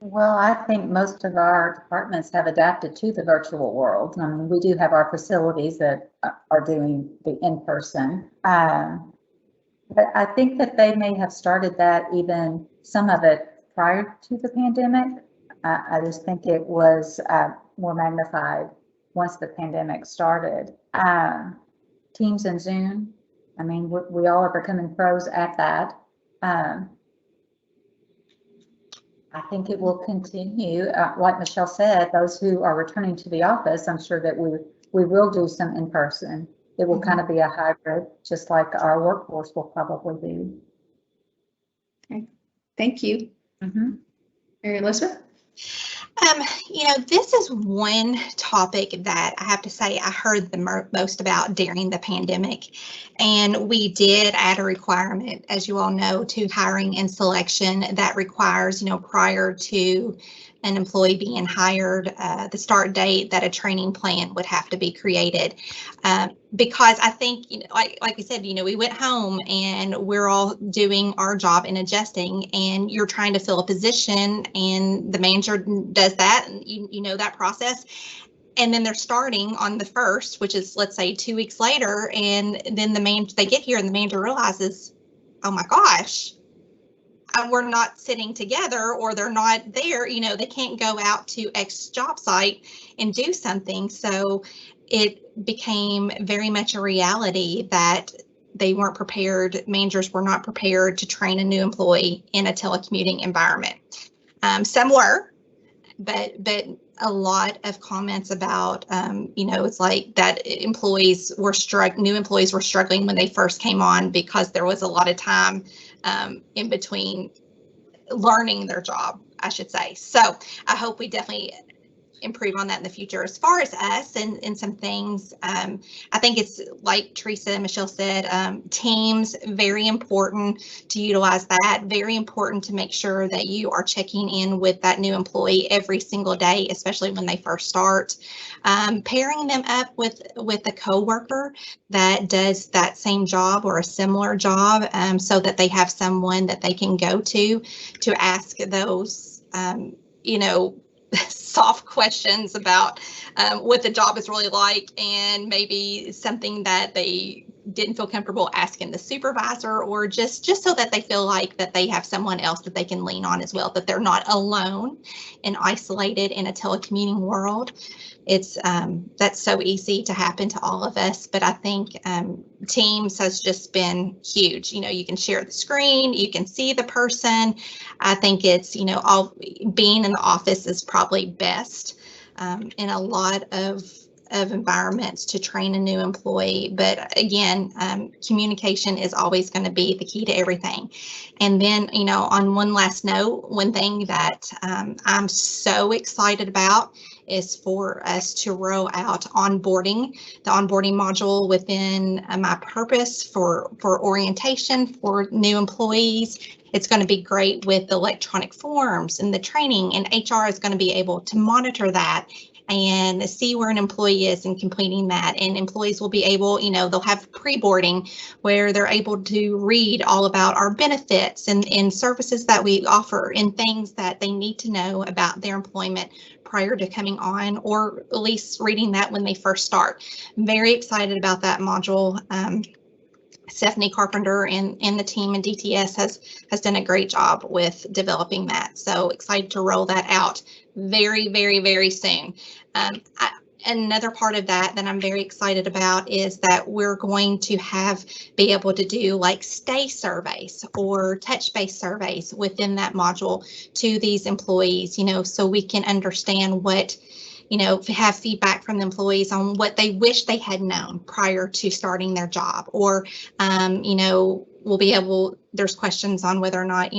Well, I think most of our departments have adapted to the virtual world. I mean, we do have our facilities that are doing the in-person. But I think that they may have started that, even some of it prior to the pandemic. I just think it was more magnified once the pandemic started. Teams and Zoom, I mean, we all are becoming pros at that. I think it will continue. Like Michelle said, those who are returning to the office, I'm sure that we will do some in person. It will kind of be a hybrid, just like our workforce will probably be. Okay, thank you. Mary Elizabeth? This is one topic that I have to say I heard the most about during the pandemic. And we did add a requirement, as you all know, to hiring and selection that requires, prior to an employee being hired, the start date, that a training plan would have to be created. Because I think, like we said, we went home and we're all doing our job and adjusting, and you're trying to fill a position and the manager does that, and you know that process. And then they're starting on the 1st, which is, let's say, 2 weeks later, and then they get here and the manager realizes, oh my gosh, we're not sitting together, or they're not there, they can't go out to X job site and do something. So it became very much a reality that they weren't prepared, managers were not prepared to train a new employee in a telecommuting environment. Some were, but a lot of comments about, it's like that new employees were struggling when they first came on, because there was a lot of time in between learning their job, I should say. So I hope we definitely improve on that in the future. As far as us and some things, I think it's like Teresa and Michelle said, Teams, very important to utilize that, very important to make sure that you are checking in with that new employee every single day, especially when they first start. Pairing them up with a coworker that does that same job or a similar job, so that they have someone that they can go to ask those, soft questions about what the job is really like, and maybe something that they didn't feel comfortable asking the supervisor, or just so that they feel like that they have someone else that they can lean on as well, that they're not alone and isolated in a telecommuting world. It's that's so easy to happen to all of us, but I think Teams has just been huge. You can share the screen, you can see the person. I think it's, all being in the office is probably best in a lot of environments to train a new employee. But again, communication is always going to be the key to everything. And then, on one last note, one thing that I'm so excited about is for us to roll out the onboarding module within my purpose for orientation for new employees. It's going to be great with the electronic forms and the training, and HR is going to be able to monitor that and see where an employee is and completing that. And employees will be able, they'll have pre-boarding where they're able to read all about our benefits and services that we offer and things that they need to know about their employment prior to coming on, or at least reading that when they first start. I'm very excited about that module. Stephanie Carpenter and the team in DTS has done a great job with developing that. So excited to roll that out very, very, very soon. Another part of that I'm very excited about is that we're going to be able to do like stay surveys or touch base surveys within that module to these employees, so we can understand what, have feedback from the employees on what they wish they had known prior to starting their job, or, we'll be able, there's questions on whether or not,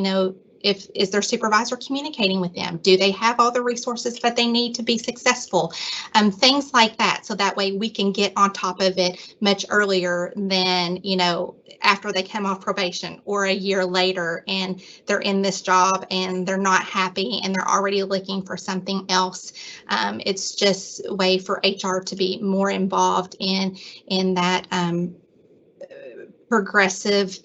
is their supervisor communicating with them? Do they have all the resources that they need to be successful? Things like that. So that way we can get on top of it much earlier than, after they come off probation or a year later and they're in this job and they're not happy and they're already looking for something else. It's just a way for HR to be more involved in that progressive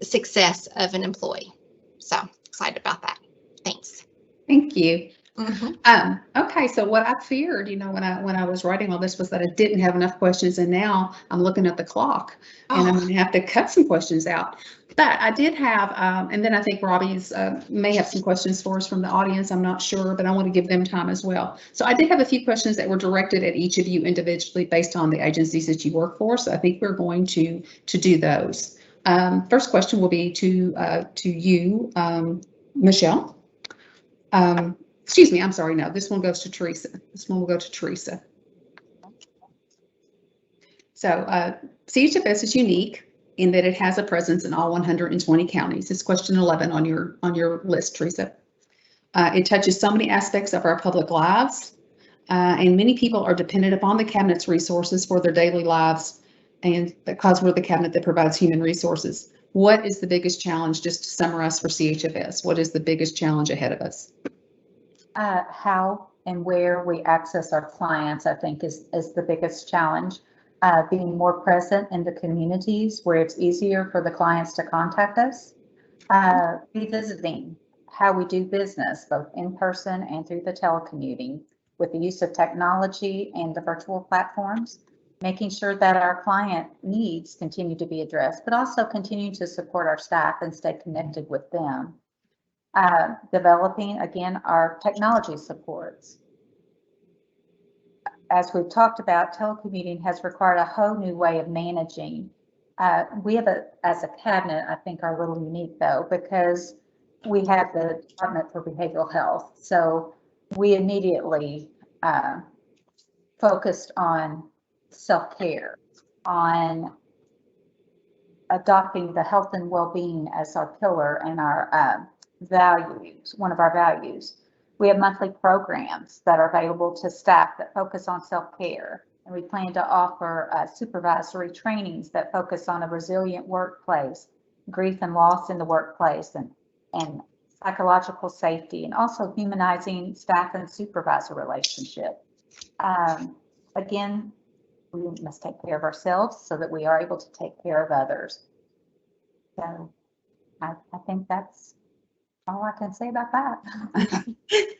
success of an employee. So excited about that. Thanks. Thank you. Mm-hmm. Okay, so what I feared, when I was writing all this was that I didn't have enough questions, and now I'm looking at the clock and I'm going to have to cut some questions out. But I did have, and then I think Robbie's may have some questions for us from the audience. I'm not sure, but I want to give them time as well. So I did have a few questions that were directed at each of you individually based on the agencies that you work for. So I think we're going to do those. First question will be to you, Michelle. Excuse me, I'm sorry, no, this one goes to Teresa. This one will go to Teresa. So CHFS is unique in that it has a presence in all 120 counties. It's question 11 on your list, Teresa. It touches so many aspects of our public lives, and many people are dependent upon the cabinet's resources for their daily lives, and because we're the cabinet that provides human resources. What is the biggest challenge, just to summarize for CHFS, what is the biggest challenge ahead of us? How and where we access our clients, I think, is the biggest challenge. Being more present in the communities where it's easier for the clients to contact us. Revisiting how we do business, both in person and through the telecommuting, with the use of technology and the virtual platforms, making sure that our client needs continue to be addressed, but also continue to support our staff and stay connected with them. Developing, again, our technology supports. As we've talked about, telecommuting has required a whole new way of managing. We have, as a cabinet, I think are a little unique though, because we have the Department for Behavioral Health. So we immediately focused on self-care, on adopting the health and well-being as our pillar and our values, one of our values. We have monthly programs that are available to staff that focus on self-care. And we plan to offer supervisory trainings that focus on a resilient workplace, grief and loss in the workplace, and psychological safety, and also humanizing staff and supervisor relationship. Again, we must take care of ourselves so that we are able to take care of others. So I think that's all I can say about that.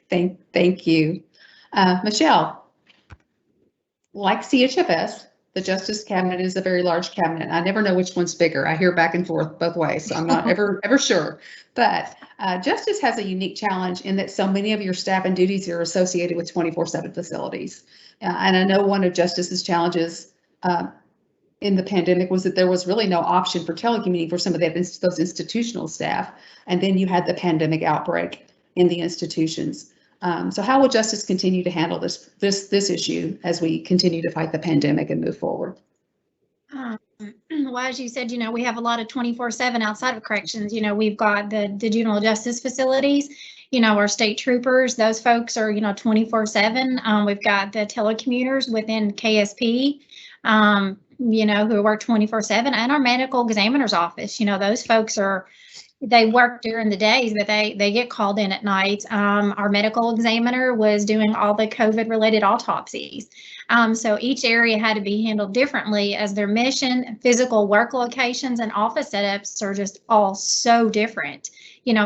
Thank you. Michelle, like CHFS, the Justice Cabinet is a very large cabinet. I never know which one's bigger. I hear back and forth both ways, so I'm not ever sure. But Justice has a unique challenge in that so many of your staff and duties are associated with 24/7 facilities. And I know one of Justice's challenges in the pandemic was that there was really no option for telecommuting for some of those institutional staff. And then you had the pandemic outbreak in the institutions. So how will Justice continue to handle this issue as we continue to fight the pandemic and move forward? Well, as you said, we have a lot of 24/7 outside of corrections. We've got the juvenile justice facilities, our state troopers, those folks are, 24/7. We've got the telecommuters within KSP, who work 24/7, and our medical examiner's office. Those folks are, they work during the days, but they get called in at night. Our medical examiner was doing all the COVID-related autopsies. So each area had to be handled differently as their mission, physical work locations, and office setups are just all so different.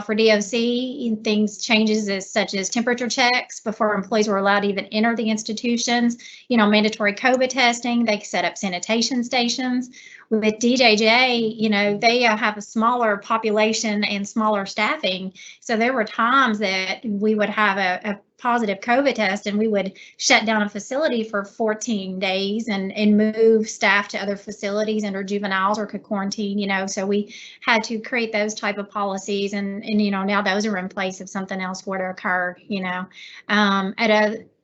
For DOC, things changes such as temperature checks before employees were allowed to even enter the institutions, mandatory COVID testing, they set up sanitation stations. With DJJ, they have a smaller population and smaller staffing. So there were times that we would have a positive COVID test and we would shut down a facility for 14 days and move staff to other facilities under juveniles or could quarantine, so we had to create those type of policies and now those are in place if something else were to occur,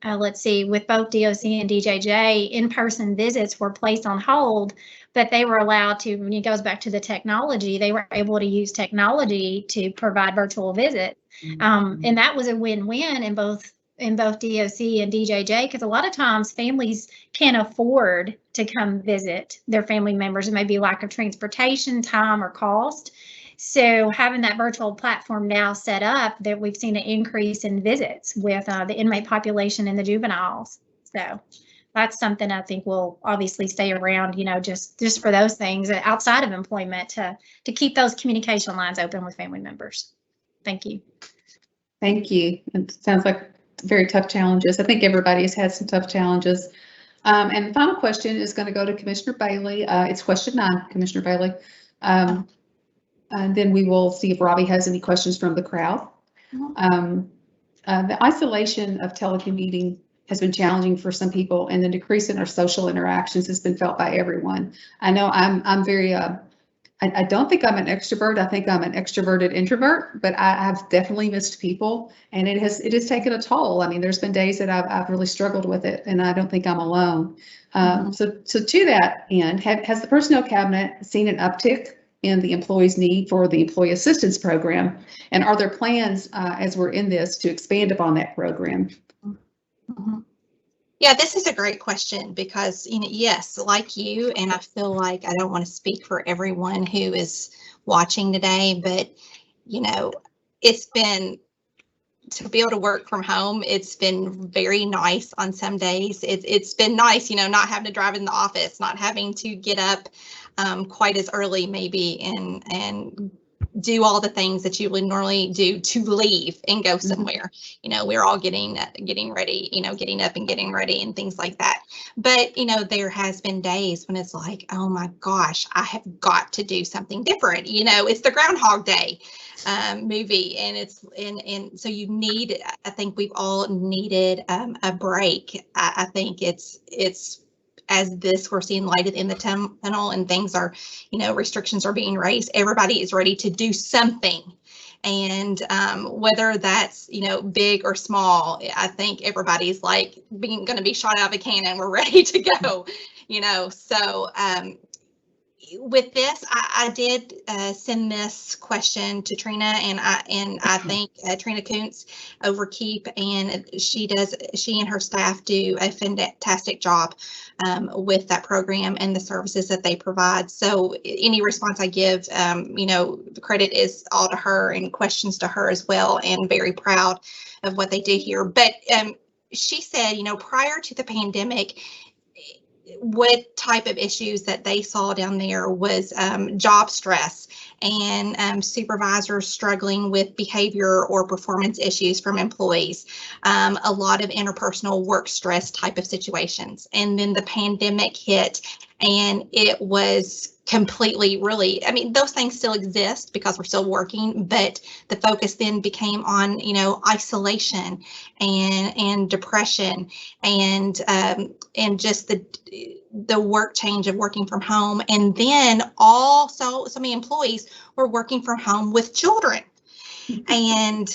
let's see, with both DOC and DJJ, in-person visits were placed on hold, but they were allowed to, when it goes back to the technology, they were able to use technology to provide virtual visits. And that was a win-win in both DOC and DJJ, because a lot of times families can't afford to come visit their family members. It may be lack of transportation, time, or cost. So having that virtual platform now set up, that we've seen an increase in visits with the inmate population and the juveniles. So that's something I think will obviously stay around, just for those things outside of employment to keep those communication lines open with family members. Thank you. Thank you. It sounds like very tough challenges. I think everybody has had some tough challenges. And the final question is going to go to Commissioner Bailey. It's question 9, Commissioner Bailey. And then we will see if Robbie has any questions from the crowd. The isolation of telecommuting has been challenging for some people, and the decrease in our social interactions has been felt by everyone. I know I'm very, I don't think I'm an extrovert. I think I'm an extroverted introvert, but I have definitely missed people, and it has taken a toll. I mean, there's been days that I've really struggled with it, and I don't think I'm alone. So to that end, has the Personnel Cabinet seen an uptick in the employees' need for the Employee Assistance Program? And are there plans as we're in this to expand upon that program? Yeah, this is a great question because, yes, like you, and I feel like I don't want to speak for everyone who is watching today, but, it's been, to be able to work from home, it's been very nice on some days. It's been nice, not having to drive in the office, not having to get up quite as early maybe and do all the things that you would normally do to leave and go somewhere. We're all getting ready, getting up and getting ready and things like that. But, there has been days when it's like, oh my gosh, I have got to do something different. It's the Groundhog Day movie, and so you need, I think we've all needed a break. I think it's as this, we're seeing light at the end of the tunnel and things are, restrictions are being raised. Everybody is ready to do something. And whether that's, big or small, I think everybody's like going to be shot out of a cannon. We're ready to go, so with this, I did send this question to Trina, and I think Trina Kuntz over Keep, and she and her staff do a fantastic job with that program and the services that they provide. So any response I give, the credit is all to her and questions to her as well, and very proud of what they do here. But she said, prior to the pandemic, what type of issues that they saw down there was job stress and supervisors struggling with behavior or performance issues from employees, a lot of interpersonal work stress type of situations. And then the pandemic hit, and it was completely those things still exist because we're still working, but the focus then became on, isolation and depression and just the work change of working from home. And then also so many employees were working from home with children. And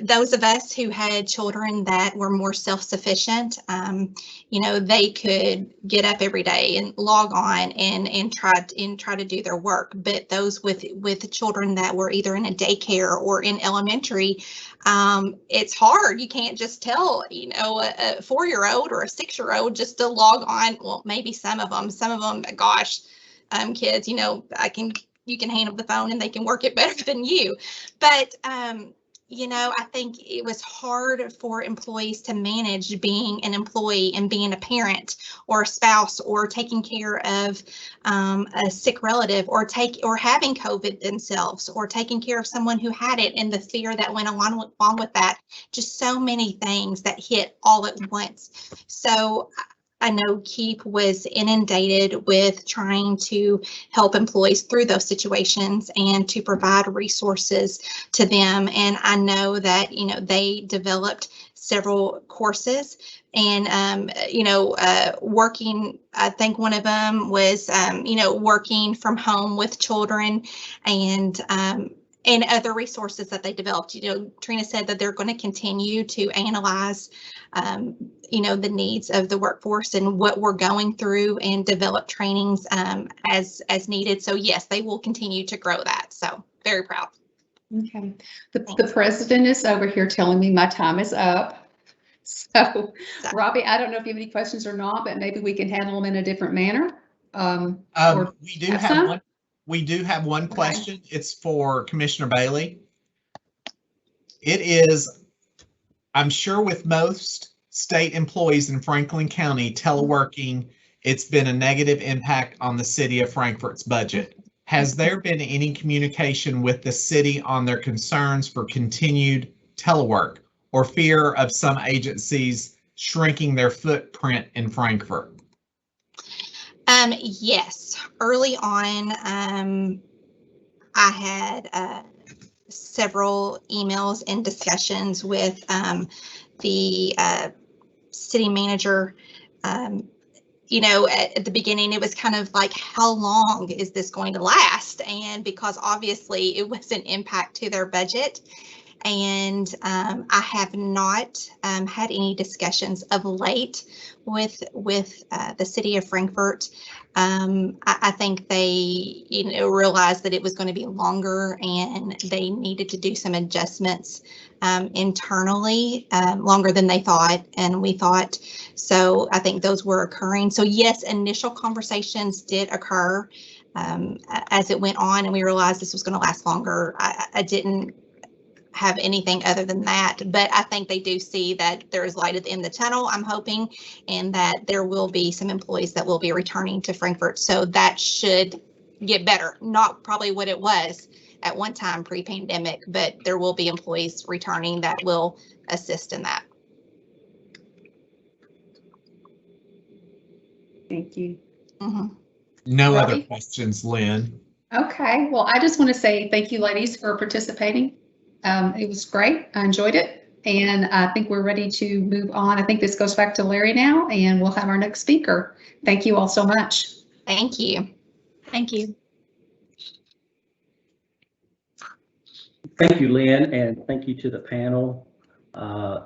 those of us who had children that were more self-sufficient, they could get up every day and log on and try to do their work. But those with children that were either in a daycare or in elementary, it's hard. You can't just tell, a 4-year-old or a 6-year-old just to log on. Well, maybe some of them, gosh, kids, I can you can hand them the phone and they can work it better than you. But, I think it was hard for employees to manage being an employee and being a parent or a spouse or taking care of a sick relative or having COVID themselves or taking care of someone who had it, and the fear that went along with that. Just so many things that hit all at once. So I know Keep was inundated with trying to help employees through those situations and to provide resources to them. And I know that, they developed several courses and, working, I think one of them was, working from home with children and other resources that they developed. Trina said that they're going to continue to analyze the needs of the workforce and what we're going through and develop trainings as needed. So yes, they will continue to grow that. So very proud. Okay. The president is over here telling me my time is up. So Robbie, I don't know if you have any questions or not, but maybe we can handle them in a different manner. We do have one question. Okay. It's for Commissioner Bailey. It is, I'm sure with most state employees in Franklin County, teleworking, it's been a negative impact on the city of Frankfort's budget. Has there been any communication with the city on their concerns for continued telework or fear of some agencies shrinking their footprint in Frankfort? Yes, early on, I had several emails and discussions with the city manager. At the beginning, it was kind of like, how long is this going to last? And because obviously it was an impact to their budget. And I have not had any discussions of late with the city of Frankfort. I think they, realized that it was going to be longer and they needed to do some adjustments internally, longer than they thought and we thought. So I think those were occurring. So yes, initial conversations did occur as it went on, and we realized this was going to last longer. I didn't have anything other than that, but I think they do see that there is light at the end of the tunnel, I'm hoping, and that there will be some employees that will be returning to Frankfort. So that should get better. Not probably what it was at one time pre-pandemic, but there will be employees returning that will assist in that. Thank you. Mm-hmm. No other questions, Lynn. Okay, well, I just want to say thank you, ladies, for participating. It was great. I enjoyed it. And I think we're ready to move on. I think this goes back to Larry now, and we'll have our next speaker. Thank you all so much. Thank you. Thank you. Thank you, Lynn, and thank you to the panel.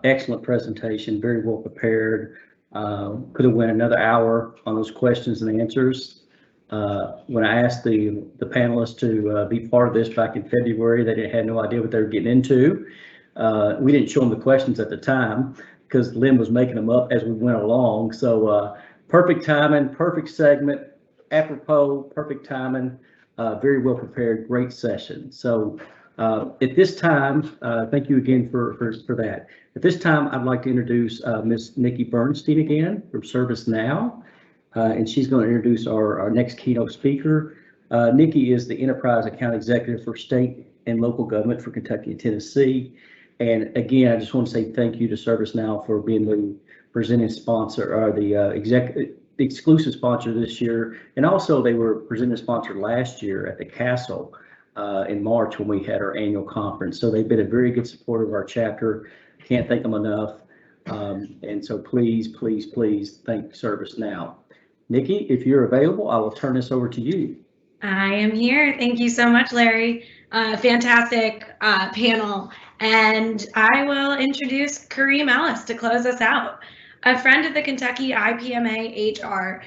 Excellent presentation, very well prepared. Could have went another hour on those questions and answers. When I asked the panelists to be part of this back in February, they had no idea what they were getting into. We didn't show them the questions at the time because Lynn was making them up as we went along. So perfect timing, perfect segment, apropos, perfect timing, very well prepared, great session. So at this time, thank you again for that. At this time, I'd like to introduce Ms. Nikki Bernstein again from ServiceNow. And she's going to introduce our next keynote speaker. Nikki is the Enterprise Account Executive for State and Local Government for Kentucky and Tennessee. And again, I just want to say thank you to ServiceNow for being the presenting sponsor or the exclusive sponsor this year. And also they were presenting sponsor last year at the Castle in March when we had our annual conference. So they've been a very good supporter of our chapter. Can't thank them enough. And so please, please, please thank ServiceNow. Nikki, if you're available, I will turn this over to you. I am here. Thank you so much, Larry. Fantastic panel. And I will introduce Kareem Ellis to close us out. A friend of the Kentucky IPMA-HR,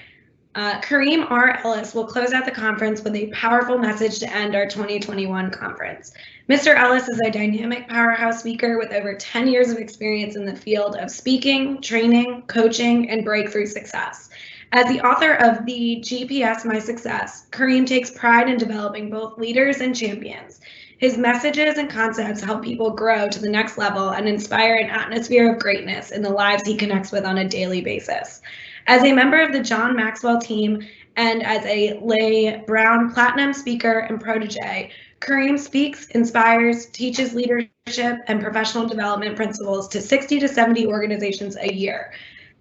Kareem R. Ellis will close out the conference with a powerful message to end our 2021 conference. Mr. Ellis is a dynamic powerhouse speaker with over 10 years of experience in the field of speaking, training, coaching, and breakthrough success. As the author of the GPS My Success, Kareem takes pride in developing both leaders and champions. His messages and concepts help people grow to the next level and inspire an atmosphere of greatness in the lives he connects with on a daily basis. As a member of the John Maxwell team and as a Lay Brown Platinum speaker and protege, Kareem speaks, inspires, teaches leadership and professional development principles to 60 to 70 organizations a year.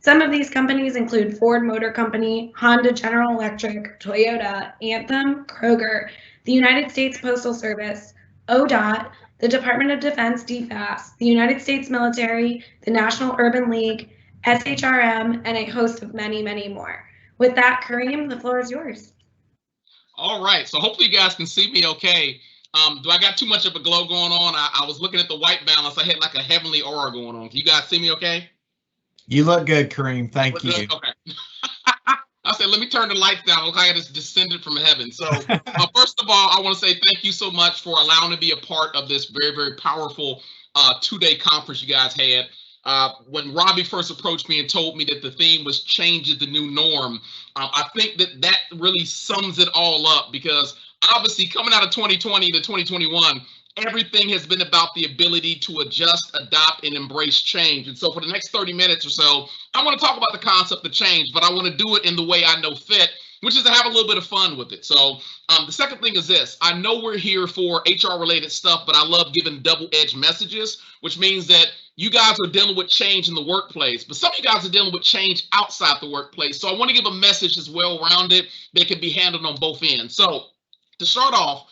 Some of these companies include Ford Motor Company, Honda General Electric, Toyota, Anthem, Kroger, the United States Postal Service, ODOT, the Department of Defense DFAS, the United States Military, the National Urban League, SHRM, and a host of many, many more. With that, Kareem, the floor is yours. All right, so hopefully you guys can see me okay. Do I got too much of a glow going on? I was looking at the white balance. I had like a heavenly aura going on. Can you guys see me okay? You look good, Kareem. Thank you. Okay. I said, let me turn the lights down. Look like I just descended from heaven. So first of all, I want to say thank you so much for allowing me to be a part of this very, very powerful 2-day conference you guys had. When Robbie first approached me and told me that the theme was change is the new norm, I think that really sums it all up, because obviously coming out of 2020 to 2021, everything has been about the ability to adjust, adopt, and embrace change. And so for the next 30 minutes or so, I want to talk about the concept of change, but I want to do it in the way I know fit, which is to have a little bit of fun with it. So the second thing is this: I know we're here for HR related stuff, but I love giving double-edged messages, which means that you guys are dealing with change in the workplace, but some of you guys are dealing with change outside the workplace. So I want to give a message that's well-rounded that can be handled on both ends. So to start off,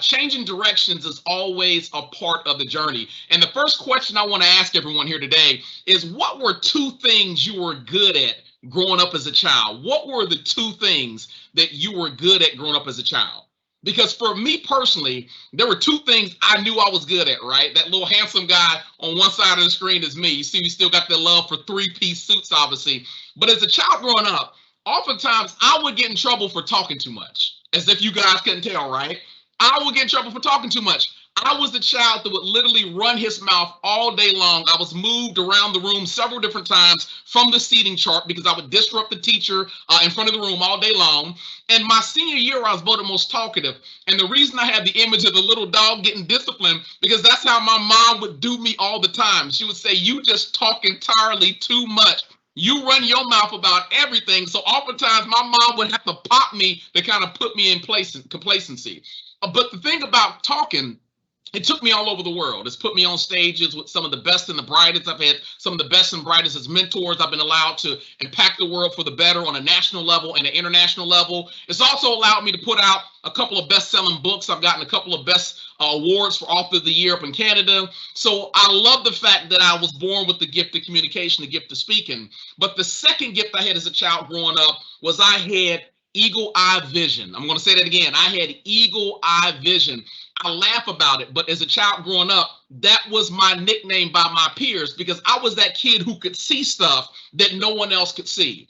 changing directions is always a part of the journey. And the first question I want to ask everyone here today is, what were 2 things you were good at growing up as a child? What were the 2 things that you were good at growing up as a child? Because for me personally, there were 2 things I knew I was good at, right? That little handsome guy on one side of the screen is me. You see, we still got the love for 3-piece suits, obviously. But as a child growing up, oftentimes I would get in trouble for talking too much, as if you guys couldn't tell, right? I would get in trouble for talking too much. I was the child that would literally run his mouth all day long. I was moved around the room several different times from the seating chart because I would disrupt the teacher in front of the room all day long. And my senior year, I was voted most talkative. And the reason I had the image of the little dog getting disciplined, because that's how my mom would do me all the time. She would say, "You just talk entirely too much. You run your mouth about everything." So oftentimes my mom would have to pop me to kind of put me in complacency. But the thing about talking, it took me all over the world. It's put me on stages with some of the best and the brightest. I've had some of the best and brightest as mentors. I've been allowed to impact the world for the better on a national level and an international level. It's also allowed me to put out a couple of best-selling books. I've gotten a couple of best awards for Author of the Year up in Canada. So I love the fact that I was born with the gift of communication, the gift of speaking. But the second gift I had as a child growing up was I had eagle-eye vision. I'm going to say that again. I had eagle-eye vision. I laugh about it, but as a child growing up, that was my nickname by my peers, because I was that kid who could see stuff that no one else could see.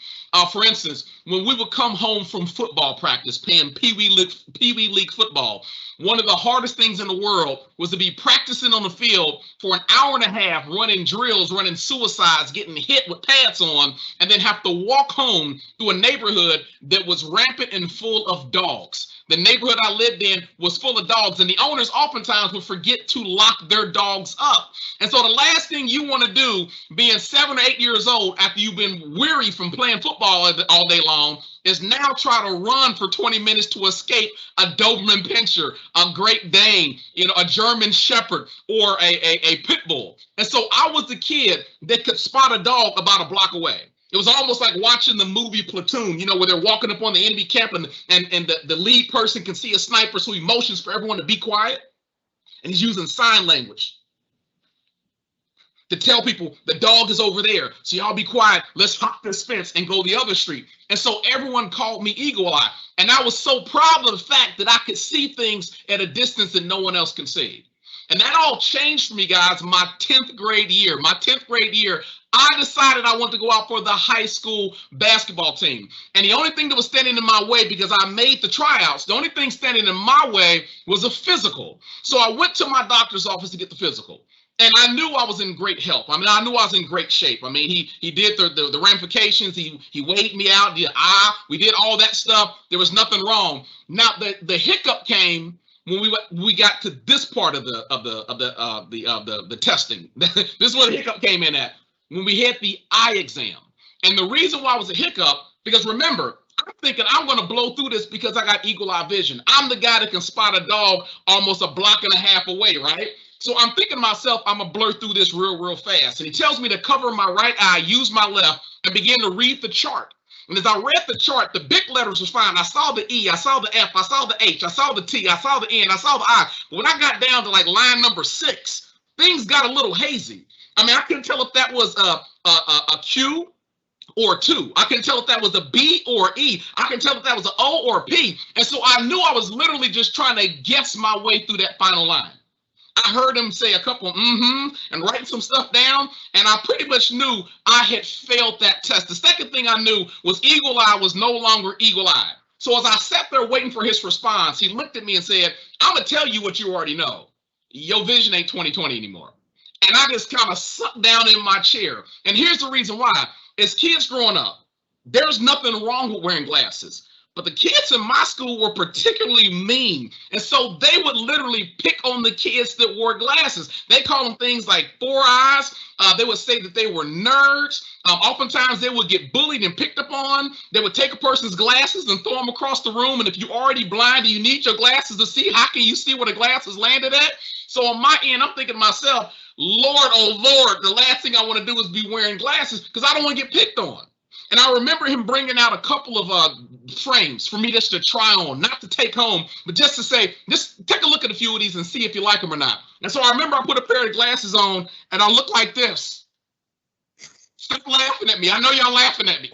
For instance, when we would come home from football practice, playing Pee Wee League football, one of the hardest things in the world was to be practicing on the field for an hour and a half, running drills, running suicides, getting hit with pads on, and then have to walk home through a neighborhood that was rampant and full of dogs. The neighborhood I lived in was full of dogs, and the owners oftentimes would forget to lock their dogs up. And so the last thing you want to do, being 7 or 8 years old after you've been weary from playing football all day long, is now try to run for 20 minutes to escape a Doberman Pinscher, a Great Dane, a German Shepherd, or a Pit Bull. And so I was the kid that could spot a dog about a block away. It was almost like watching the movie Platoon, where they're walking up on the enemy camp and the lead person can see a sniper, so he motions for everyone to be quiet. And he's using sign language to tell people the dog is over there. So y'all be quiet. Let's hop this fence and go the other street. And so everyone called me Eagle Eye. And I was so proud of the fact that I could see things at a distance that no one else can see. And that all changed for me, guys, my 10th grade year. My 10th grade year, I decided I wanted to go out for the high school basketball team. And the only thing that was standing in my way, because I made the tryouts, the only thing standing in my way was a physical. So I went to my doctor's office to get the physical. And I knew I was in great help. I mean, I knew I was in great shape. I mean, he did the ramifications. He weighed me out. We did all that stuff. There was nothing wrong. Now the hiccup came when we got to this part of the testing. This is where the hiccup came in at, when we had the eye exam. And the reason why it was a hiccup, because remember, I'm thinking I'm going to blow through this because I got eagle eye vision. I'm the guy that can spot a dog almost a block and a half away, right? So I'm thinking to myself, I'm going to blur through this real fast. And he tells me to cover my right eye, use my left, and begin to read the chart. And as I read the chart, the big letters was fine. I saw the E, I saw the F, I saw the H, I saw the T, I saw the N, I saw the I. But when I got down to like line number 6, things got a little hazy. I mean, I couldn't tell if that was a Q or 2. I couldn't tell if that was a B or E. I couldn't tell if that was an O or a P. And so I knew I was literally just trying to guess my way through that final line. I heard him say a couple and writing some stuff down, and I pretty much knew I had failed that test. The second thing I knew was eagle eye was no longer eagle eye. So as I sat there waiting for his response, he looked at me and said, I'm going to tell you what you already know. Your vision ain't 20/20 anymore. And I just kind of sucked down in my chair. And here's the reason why. As kids growing up, there's nothing wrong with wearing glasses. But the kids in my school were particularly mean. And so they would literally pick on the kids that wore glasses. They call them things like 4 eyes. They would say that they were nerds. Oftentimes they would get bullied and picked up on. They would take a person's glasses and throw them across the room. And if you're already blind and you need your glasses to see, how can you see where the glasses landed at? So on my end, I'm thinking to myself, Lord, oh Lord, the last thing I want to do is be wearing glasses because I don't want to get picked on. And I remember him bringing out a couple of frames for me just to try on, not to take home, but just to say, just take a look at a few of these and see if you like them or not. And so I remember I put a pair of glasses on and I looked like this. Stop laughing at me. I know y'all laughing at me.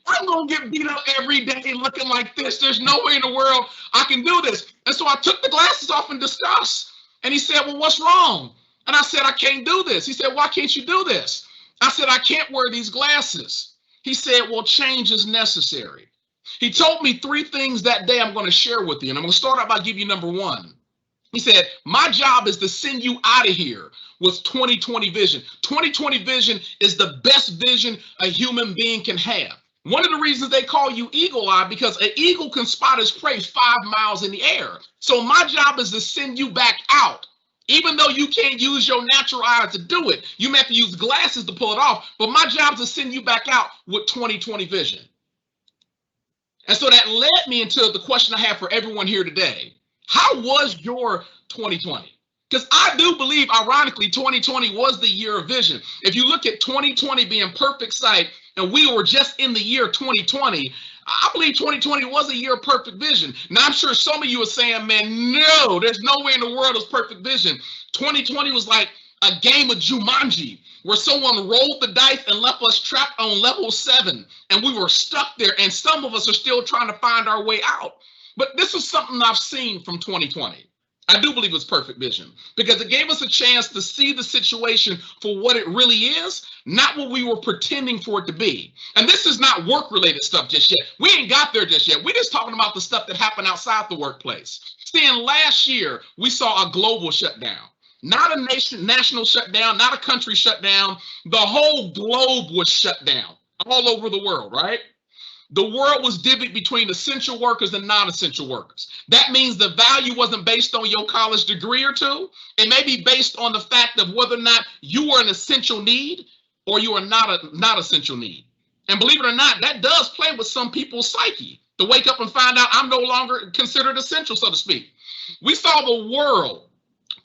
I'm going to get beat up every day looking like this. There's no way in the world I can do this. And so I took the glasses off in disgust. And he said, well, what's wrong? And I said, I can't do this. He said, why can't you do this? I said, I can't wear these glasses. He said, well, change is necessary. He told me 3 things that day I'm going to share with you. And I'm going to start out by giving you number 1. He said, my job is to send you out of here with 20/20 vision. 20/20 vision is the best vision a human being can have. One of the reasons they call you eagle eye, because an eagle can spot his prey 5 miles in the air. So my job is to send you back out. Even though you can't use your natural eye to do it, you may have to use glasses to pull it off. But my job is to send you back out with 20/20 vision. And so that led me into the question I have for everyone here today. How was your 2020? Because I do believe, ironically, 2020 was the year of vision. If you look at 2020 being perfect sight, and we were just in the year 2020, I believe 2020 was a year of perfect vision. Now, I'm sure some of you are saying, man, no, there's no way in the world it's perfect vision. 2020 was like a game of Jumanji, where someone rolled the dice and left us trapped on level 7, and we were stuck there, and some of us are still trying to find our way out. But this is something I've seen from 2020. I do believe it's perfect vision because it gave us a chance to see the situation for what it really is, not what we were pretending for it to be. And this is not work-related stuff just yet. We ain't got there just yet. We're just talking about the stuff that happened outside the workplace. Seeing last year, we saw a global shutdown. Not a national shutdown, not a country shutdown. The whole globe was shut down all over the world, right? The world was divvied between essential workers and non-essential workers. That means the value wasn't based on your college degree or 2. It may be based on the fact of whether or not you are an essential need or you are not essential need. And believe it or not, that does play with some people's psyche to wake up and find out I'm no longer considered essential, so to speak. We saw the world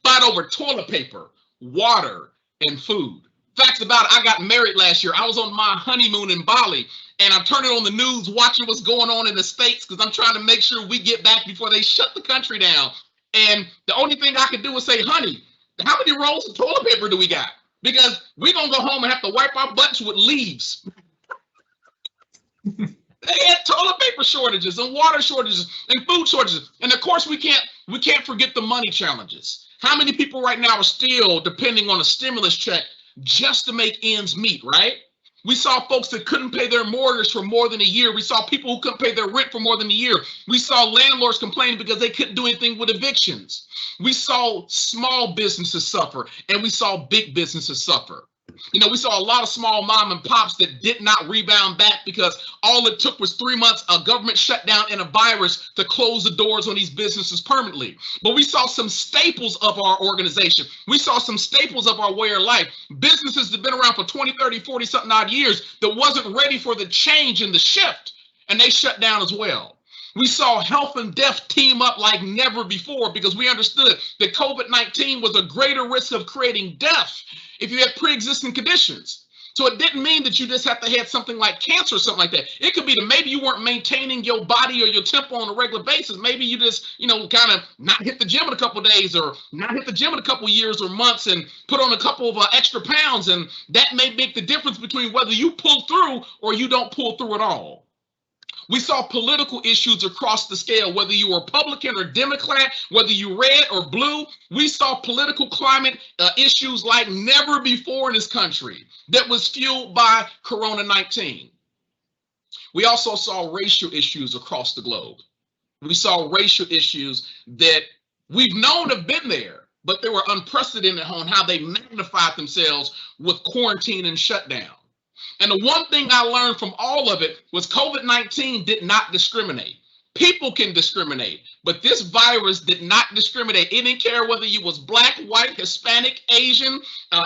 fight over toilet paper, water, and food. Facts about it, I got married last year. I was on my honeymoon in Bali, and I'm turning on the news, watching what's going on in the States because I'm trying to make sure we get back before they shut the country down. And the only thing I could do was say, honey, how many rolls of toilet paper do we got? Because we're going to go home and have to wipe our butts with leaves. They had toilet paper shortages and water shortages and food shortages. And of course, we can't forget the money challenges. How many people right now are still depending on a stimulus check just to make ends meet, right? We saw folks that couldn't pay their mortgage for more than a year. We saw people who couldn't pay their rent for more than a year. We saw landlords complaining because they couldn't do anything with evictions. We saw small businesses suffer, and we saw big businesses suffer. You know, we saw a lot of small mom and pops that did not rebound back because all it took was 3 months, a government shutdown and a virus to close the doors on these businesses permanently. But we saw some staples of our organization. We saw some staples of our way of life. Businesses that have been around for 20, 30, 40 something odd years that wasn't ready for the change and the shift, and they shut down as well. We saw health and death team up like never before because we understood that COVID-19 was a greater risk of creating death if you had pre-existing conditions. So it didn't mean that you just have to have something like cancer or something like that. It could be that maybe you weren't maintaining your body or your tempo on a regular basis. Maybe you just, you know, kind of not hit the gym in a couple of days or not hit the gym in a couple of years or months and put on a couple of extra pounds. And that may make the difference between whether you pull through or you don't pull through at all. We saw political issues across the scale, whether you were Republican or Democrat, whether you red or blue. We saw political climate issues like never before in this country that was fueled by Corona-19. We also saw racial issues across the globe. We saw racial issues that we've known have been there, but they were unprecedented on how they magnified themselves with quarantine and shutdown. And the one thing I learned from all of it was COVID-19 did not discriminate. People can discriminate, but this virus did not discriminate. It didn't care whether you was black, white, Hispanic, Asian,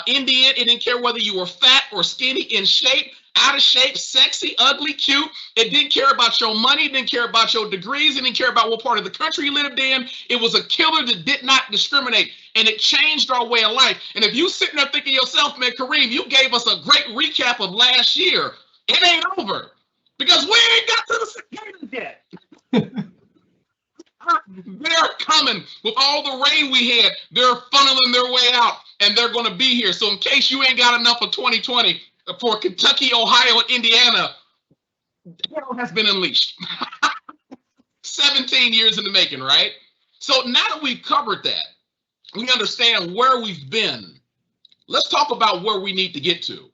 Indian. It didn't care whether you were fat or skinny, in shape, out of shape, sexy, ugly, cute. It didn't care about your money. It didn't care about your degrees. It didn't care about what part of the country you lived in. It was a killer that did not discriminate. And it changed our way of life. And if you sitting there thinking yourself, man, Kareem, you gave us a great recap of last year. It ain't over because we ain't got to the cicadas yet. They're coming with all the rain we had. They're funneling their way out, and they're going to be here. So in case you ain't got enough of 2020 for Kentucky, Ohio, and Indiana, hell has been unleashed. 17 years in the making, right? So now that we've covered that, we understand where we've been. Let's talk about where we need to get to.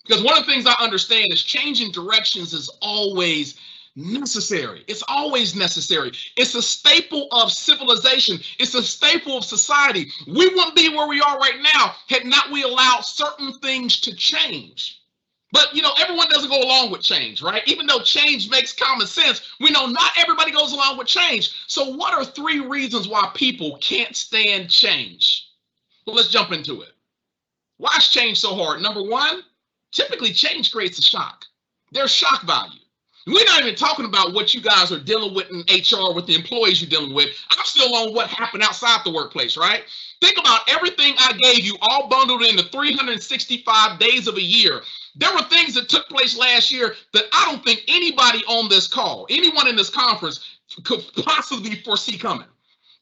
Because one of the things I understand is changing directions is always necessary. It's always necessary. It's a staple of civilization. It's a staple of society. We wouldn't be where we are right now had not we allowed certain things to change. But, you know, everyone doesn't go along with change, right? Even though change makes common sense, we know not everybody goes along with change. So what are 3 reasons why people can't stand change? Well, let's jump into it. Why is change so hard? Number 1, typically change creates a shock. There's shock value. We're not even talking about what you guys are dealing with in HR with the employees you're dealing with. I'm still on what happened outside the workplace, right? Think about everything I gave you all bundled into 365 days of a year. There were things that took place last year that I don't think anybody on this call, anyone in this conference could possibly foresee coming.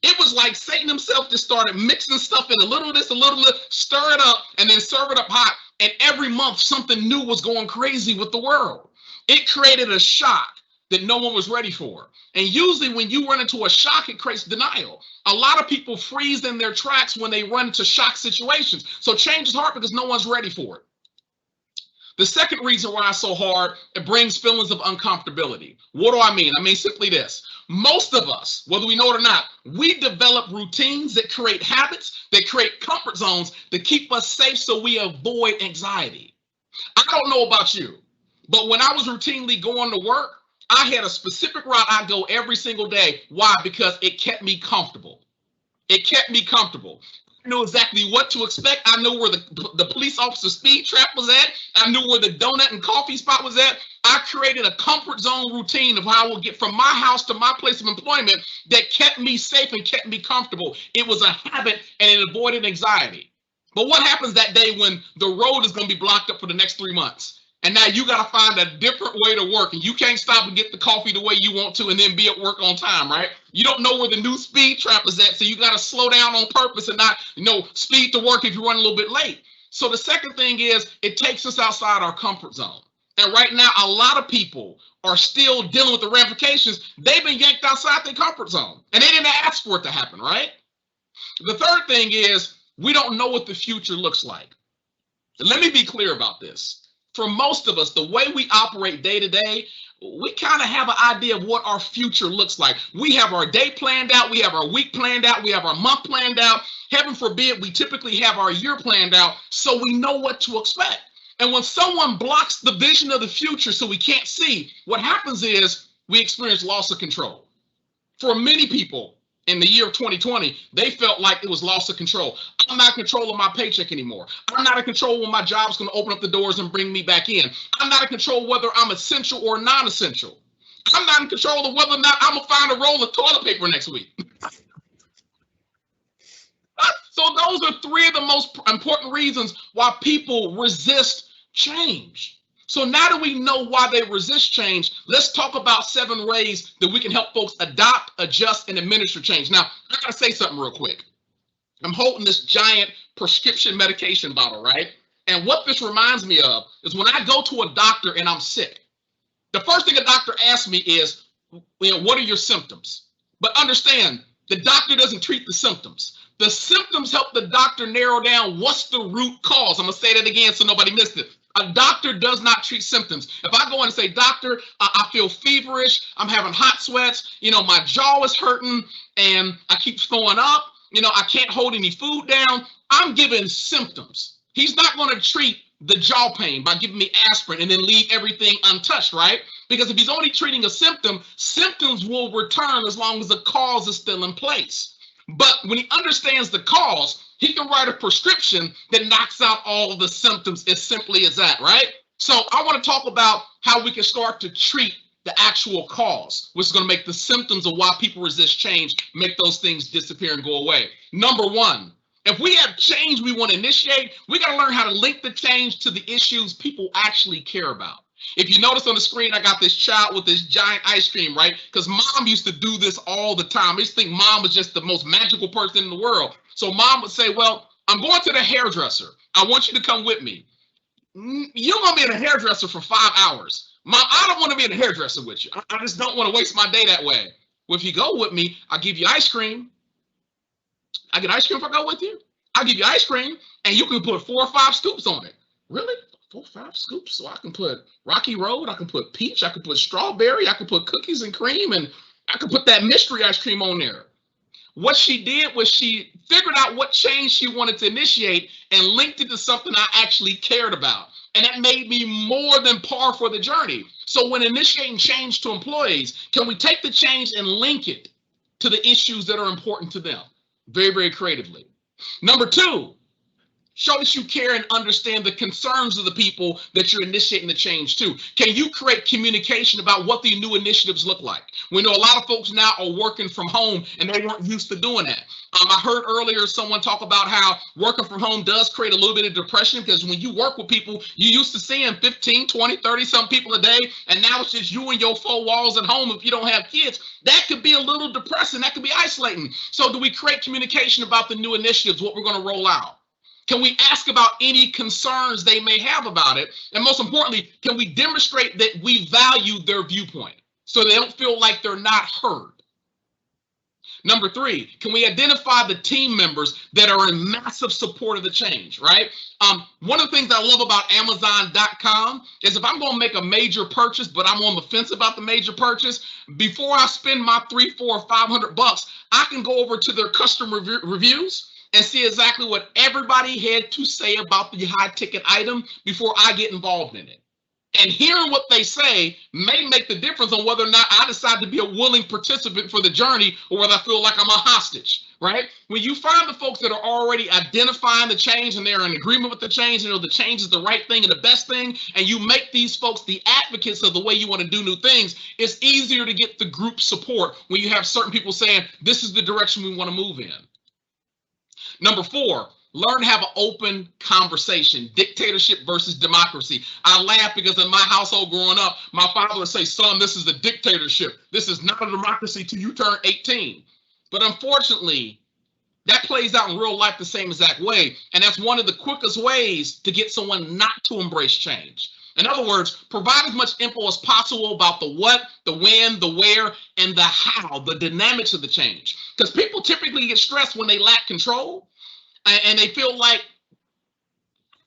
It was like Satan himself just started mixing stuff in a little of this, a little of this, stir it up, and then serve it up hot. And every month something new was going crazy with the world. It created a shock that no one was ready for. And usually when you run into a shock, it creates denial. A lot of people freeze in their tracks when they run into shock situations. So change is hard because no one's ready for it. The second reason why it's so hard, it brings feelings of uncomfortability. What do I mean? I mean simply this. Most of us, whether we know it or not, we develop routines that create habits, that create comfort zones that keep us safe so we avoid anxiety. I don't know about you, but when I was routinely going to work, I had a specific route I go every single day. Why? Because it kept me comfortable. It kept me comfortable. I knew exactly what to expect. I knew where the police officer speed trap was at. I knew where the donut and coffee spot was at. I created a comfort zone routine of how I would get from my house to my place of employment that kept me safe and kept me comfortable. It was a habit and it avoided anxiety. But what happens that day when the road is going to be blocked up for the next 3 months? And now you got to find a different way to work, and you can't stop and get the coffee the way you want to and then be at work on time, right? You don't know where the new speed trap is at, so you got to slow down on purpose and not, speed to work if you run a little bit late. So the second thing is it takes us outside our comfort zone. And right now, a lot of people are still dealing with the ramifications. They've been yanked outside their comfort zone, and they didn't ask for it to happen, right? The third thing is we don't know what the future looks like. Let me be clear about this. for most of us, the way we operate day to day, we kind of have an idea of what our future looks like. We have our day planned out. We have our week planned out. We have our month planned out. Heaven forbid, we typically have our year planned out, so we know what to expect. And when someone blocks the vision of the future so we can't see, what happens is we experience loss of control. For many people in the year of 2020, they felt like it was loss of control. I'm not in control of my paycheck anymore. I'm not in control when my job's going to open up the doors and bring me back in. I'm not in control whether I'm essential or non-essential. I'm not in control of whether or not I'm going to find a roll of toilet paper next week. So those are three of the most important reasons why people resist change. So now that we know why they resist change, let's talk about 7 ways that we can help folks adopt, adjust, and administer change. Now, I gotta say something real quick. I'm holding this giant prescription medication bottle, right? And what this reminds me of is when I go to a doctor and I'm sick, the first thing a doctor asks me is, what are your symptoms? But understand, the doctor doesn't treat the symptoms. The symptoms help the doctor narrow down what's the root cause. I'm gonna say that again so nobody missed it. A doctor does not treat symptoms. If I go in and say, doctor, I feel feverish, I'm having hot sweats, my jaw is hurting and I keep throwing up, I can't hold any food down, I'm giving symptoms. He's not going to treat the jaw pain by giving me aspirin and then leave everything untouched, right? Because if he's only treating a symptom, symptoms will return as long as the cause is still in place. But when he understands the cause, he can write a prescription that knocks out all of the symptoms as simply as that, right? So I want to talk about how we can start to treat the actual cause, which is going to make the symptoms of why people resist change, make those things disappear and go away. Number 1, if we have change we want to initiate, we got to learn how to link the change to the issues people actually care about. If you notice on the screen, I got this child with this giant ice cream, right? Because mom used to do this all the time. I used to think mom was just the most magical person in the world. So mom would say, well, I'm going to the hairdresser. I want you to come with me. You're going to be in a hairdresser for 5 hours. Mom, I don't want to be in a hairdresser with you. I just don't want to waste my day that way. Well, if you go with me, I'll give you ice cream. I get ice cream if I go with you. I'll give you ice cream and you can put 4 or 5 scoops on it. Really? 4 or 5 scoops? So I can put Rocky Road, I can put peach, I can put strawberry, I can put cookies and cream, and I can put that mystery ice cream on there. What she did was she figured out what change she wanted to initiate and linked it to something I actually cared about. And that made me more than par for the journey. So when initiating change to employees, can we take the change and link it to the issues that are important to them? Very, very creatively. Number 2, show that you care and understand the concerns of the people that you're initiating the change to. Can you create communication about what the new initiatives look like? We know a lot of folks now are working from home and they weren't used to doing that. I heard earlier someone talk about how working from home does create a little bit of depression because when you work with people, you used to seeing 15, 20, 30 some people a day, and now it's just you and your 4 walls at home if you don't have kids. That could be a little depressing. That could be isolating. So do we create communication about the new initiatives, what we're going to roll out? Can we ask about any concerns they may have about it? And most importantly, can we demonstrate that we value their viewpoint so they don't feel like they're not heard? Number 3, can we identify the team members that are in massive support of the change, right? One of the things I love about Amazon.com is if I'm going to make a major purchase, but I'm on the fence about the major purchase, before I spend my $300, $400, $500, I can go over to their customer reviews and see exactly what everybody had to say about the high ticket item before I get involved in it. And hearing what they say may make the difference on whether or not I decide to be a willing participant for the journey or whether I feel like I'm a hostage, right? When you find the folks that are already identifying the change and they're in agreement with the change, the change is the right thing and the best thing, and you make these folks the advocates of the way you want to do new things, it's easier to get the group support when you have certain people saying, this is the direction we want to move in. Number 4, learn to have an open conversation, dictatorship versus democracy. I laugh because in my household growing up, my father would say, son, this is a dictatorship. This is not a democracy till you turn 18. But unfortunately, that plays out in real life the same exact way. And that's one of the quickest ways to get someone not to embrace change. In other words, provide as much info as possible about the what, the when, the where, and the how, the dynamics of the change. Because people typically get stressed when they lack control and they feel like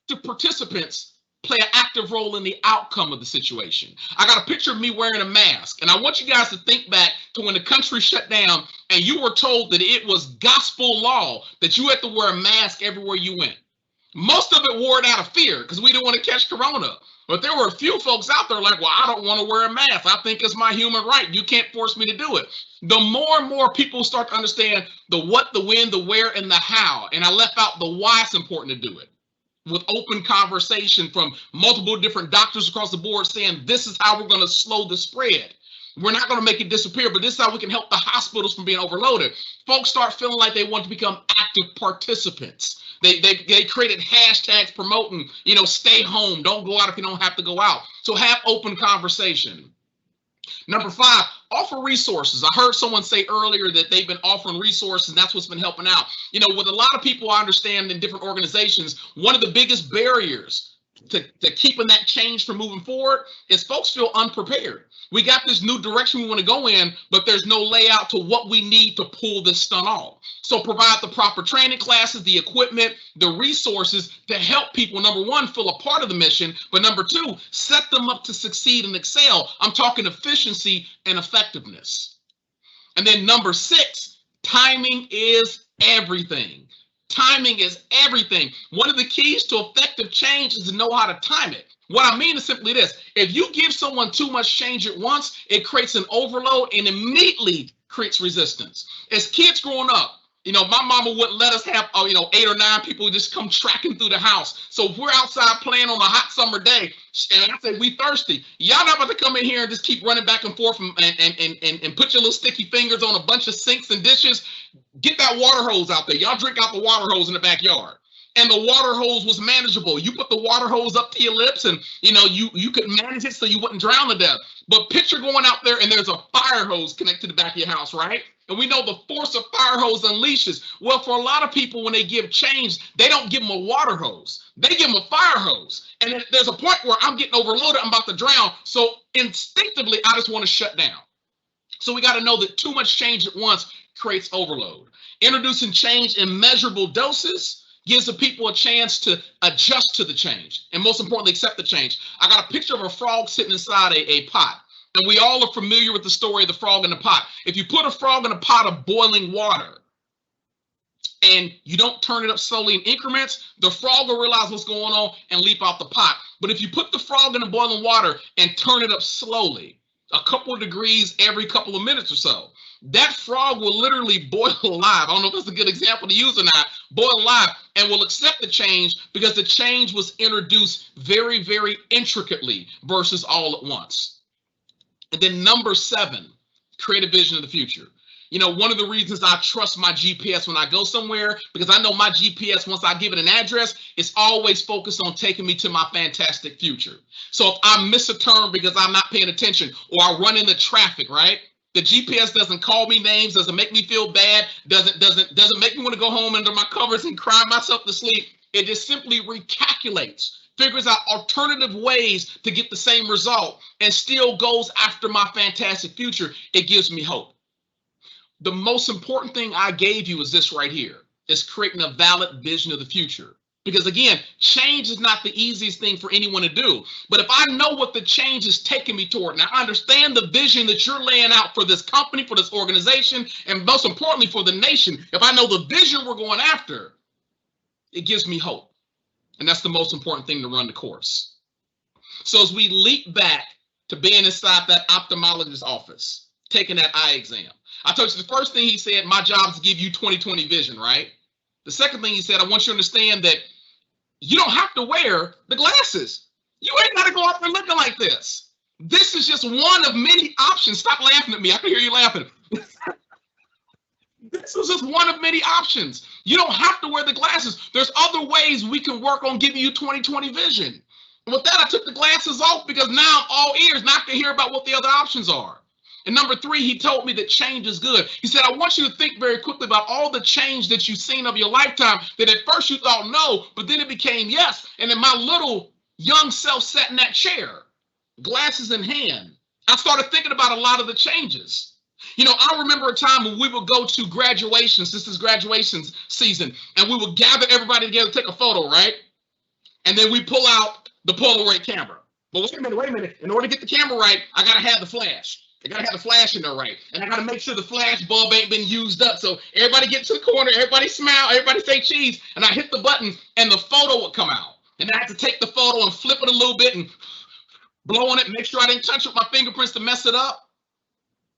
the participants play an active role in the outcome of the situation. I got a picture of me wearing a mask, and I want you guys to think back to when the country shut down and you were told that it was gospel law that you had to wear a mask everywhere you went. Most of it wore it out of fear because we didn't want to catch corona. But there were a few folks out there like, well, I don't want to wear a mask. I think it's my human right. You can't force me to do it. The more and more people start to understand the what, the when, the where, and the how, and I left out the why it's important to do it, with open conversation from multiple different doctors across the board saying this is how we're going to slow the spread. We're not going to make it disappear, but this is how we can help the hospitals from being overloaded. Folks start feeling like they want to become active participants. They created hashtags promoting, stay home, don't go out if you don't have to go out. So have open conversation. Number 5, offer resources. I heard someone say earlier that they've been offering resources, and that's what's been helping out. With a lot of people I understand in different organizations, one of the biggest barriers to keeping that change from moving forward is folks feel unprepared. We got this new direction we want to go in, but there's no layout to what we need to pull this stunt off. So provide the proper training classes, the equipment, the resources to help people, number 1, feel a part of the mission, but number 2, set them up to succeed and excel. I'm talking efficiency and effectiveness. And then number 6, timing is everything. Timing is everything. One of the keys to effective change is to know how to time it. What I mean is simply this: if you give someone too much change at once, it creates an overload and immediately creates resistance. As kids growing up, my mama wouldn't let us have, 8 or 9 people just come tracking through the house. So if we're outside playing on a hot summer day, and I say, we thirsty, y'all not about to come in here and just keep running back and forth and put your little sticky fingers on a bunch of sinks and dishes. Get that water hose out there. Y'all drink out the water hose in the backyard. And the water hose was manageable. You put the water hose up to your lips and, you could manage it so you wouldn't drown to death. But picture going out there and there's a fire hose connected to the back of your house, right? And we know the force of fire hose unleashes. Well, for a lot of people, when they give change, they don't give them a water hose. They give them a fire hose. And then there's a point where I'm getting overloaded, I'm about to drown. So instinctively, I just want to shut down. So we got to know that too much change at once creates overload. Introducing change in measurable doses gives the people a chance to adjust to the change, and most importantly, accept the change. I got a picture of a frog sitting inside a pot, and we all are familiar with the story of the frog in the pot. If you put a frog in a pot of boiling water and you don't turn it up slowly in increments, the frog will realize what's going on and leap out the pot. But if you put the frog in the boiling water and turn it up slowly, a couple of degrees every couple of minutes or so, that frog will literally boil alive. I don't know if that's a good example to use or not. Boil alive and will accept the change because the change was introduced very, very intricately versus all at once. And then number 7, create a vision of the future. One of the reasons I trust my GPS when I go somewhere, because I know my GPS, once I give it an address, it's always focused on taking me to my fantastic future. So if I miss a turn because I'm not paying attention or I run into traffic, right? The GPS doesn't call me names, doesn't make me feel bad, doesn't make me want to go home under my covers and cry myself to sleep. It just simply recalculates, figures out alternative ways to get the same result, and still goes after my fantastic future. It gives me hope. The most important thing I gave you is this right here, is creating a valid vision of the future. Because again, change is not the easiest thing for anyone to do. But if I know what the change is taking me toward, and I understand the vision that you're laying out for this company, for this organization, and most importantly for the nation, if I know the vision we're going after, it gives me hope. And that's the most important thing to run the course. So as we leap back to being inside that ophthalmologist's office, taking that eye exam, I told you the first thing he said, my job is to give you 20/20 vision, right? The second thing he said, I want you to understand that you don't have to wear the glasses. You ain't got to go out there looking like this. This is just one of many options. Stop laughing at me. I can hear you laughing. This is just one of many options. You don't have to wear the glasses. There's other ways we can work on giving you 20/20 vision. And with that, I took the glasses off because now I'm all ears, not to hear about what the other options are. And number 3, he told me that change is good. He said, I want you to think very quickly about all the change that you've seen over your lifetime that at first you thought no, but then it became yes. And then my little young self sat in that chair, glasses in hand. I started thinking about a lot of the changes. I remember a time when we would go to graduations. This is graduation season. And we would gather everybody together to take a photo, right? And then we pull out the Polaroid camera. But wait a minute. In order to get the camera right, I gotta have the flash. I gotta have the flash in there right. And I gotta make sure the flash bulb ain't been used up. So everybody get to the corner, everybody smile, everybody say cheese. And I hit the button and the photo would come out. And I had to take the photo and flip it a little bit and blow on it, make sure I didn't touch it with my fingerprints to mess it up.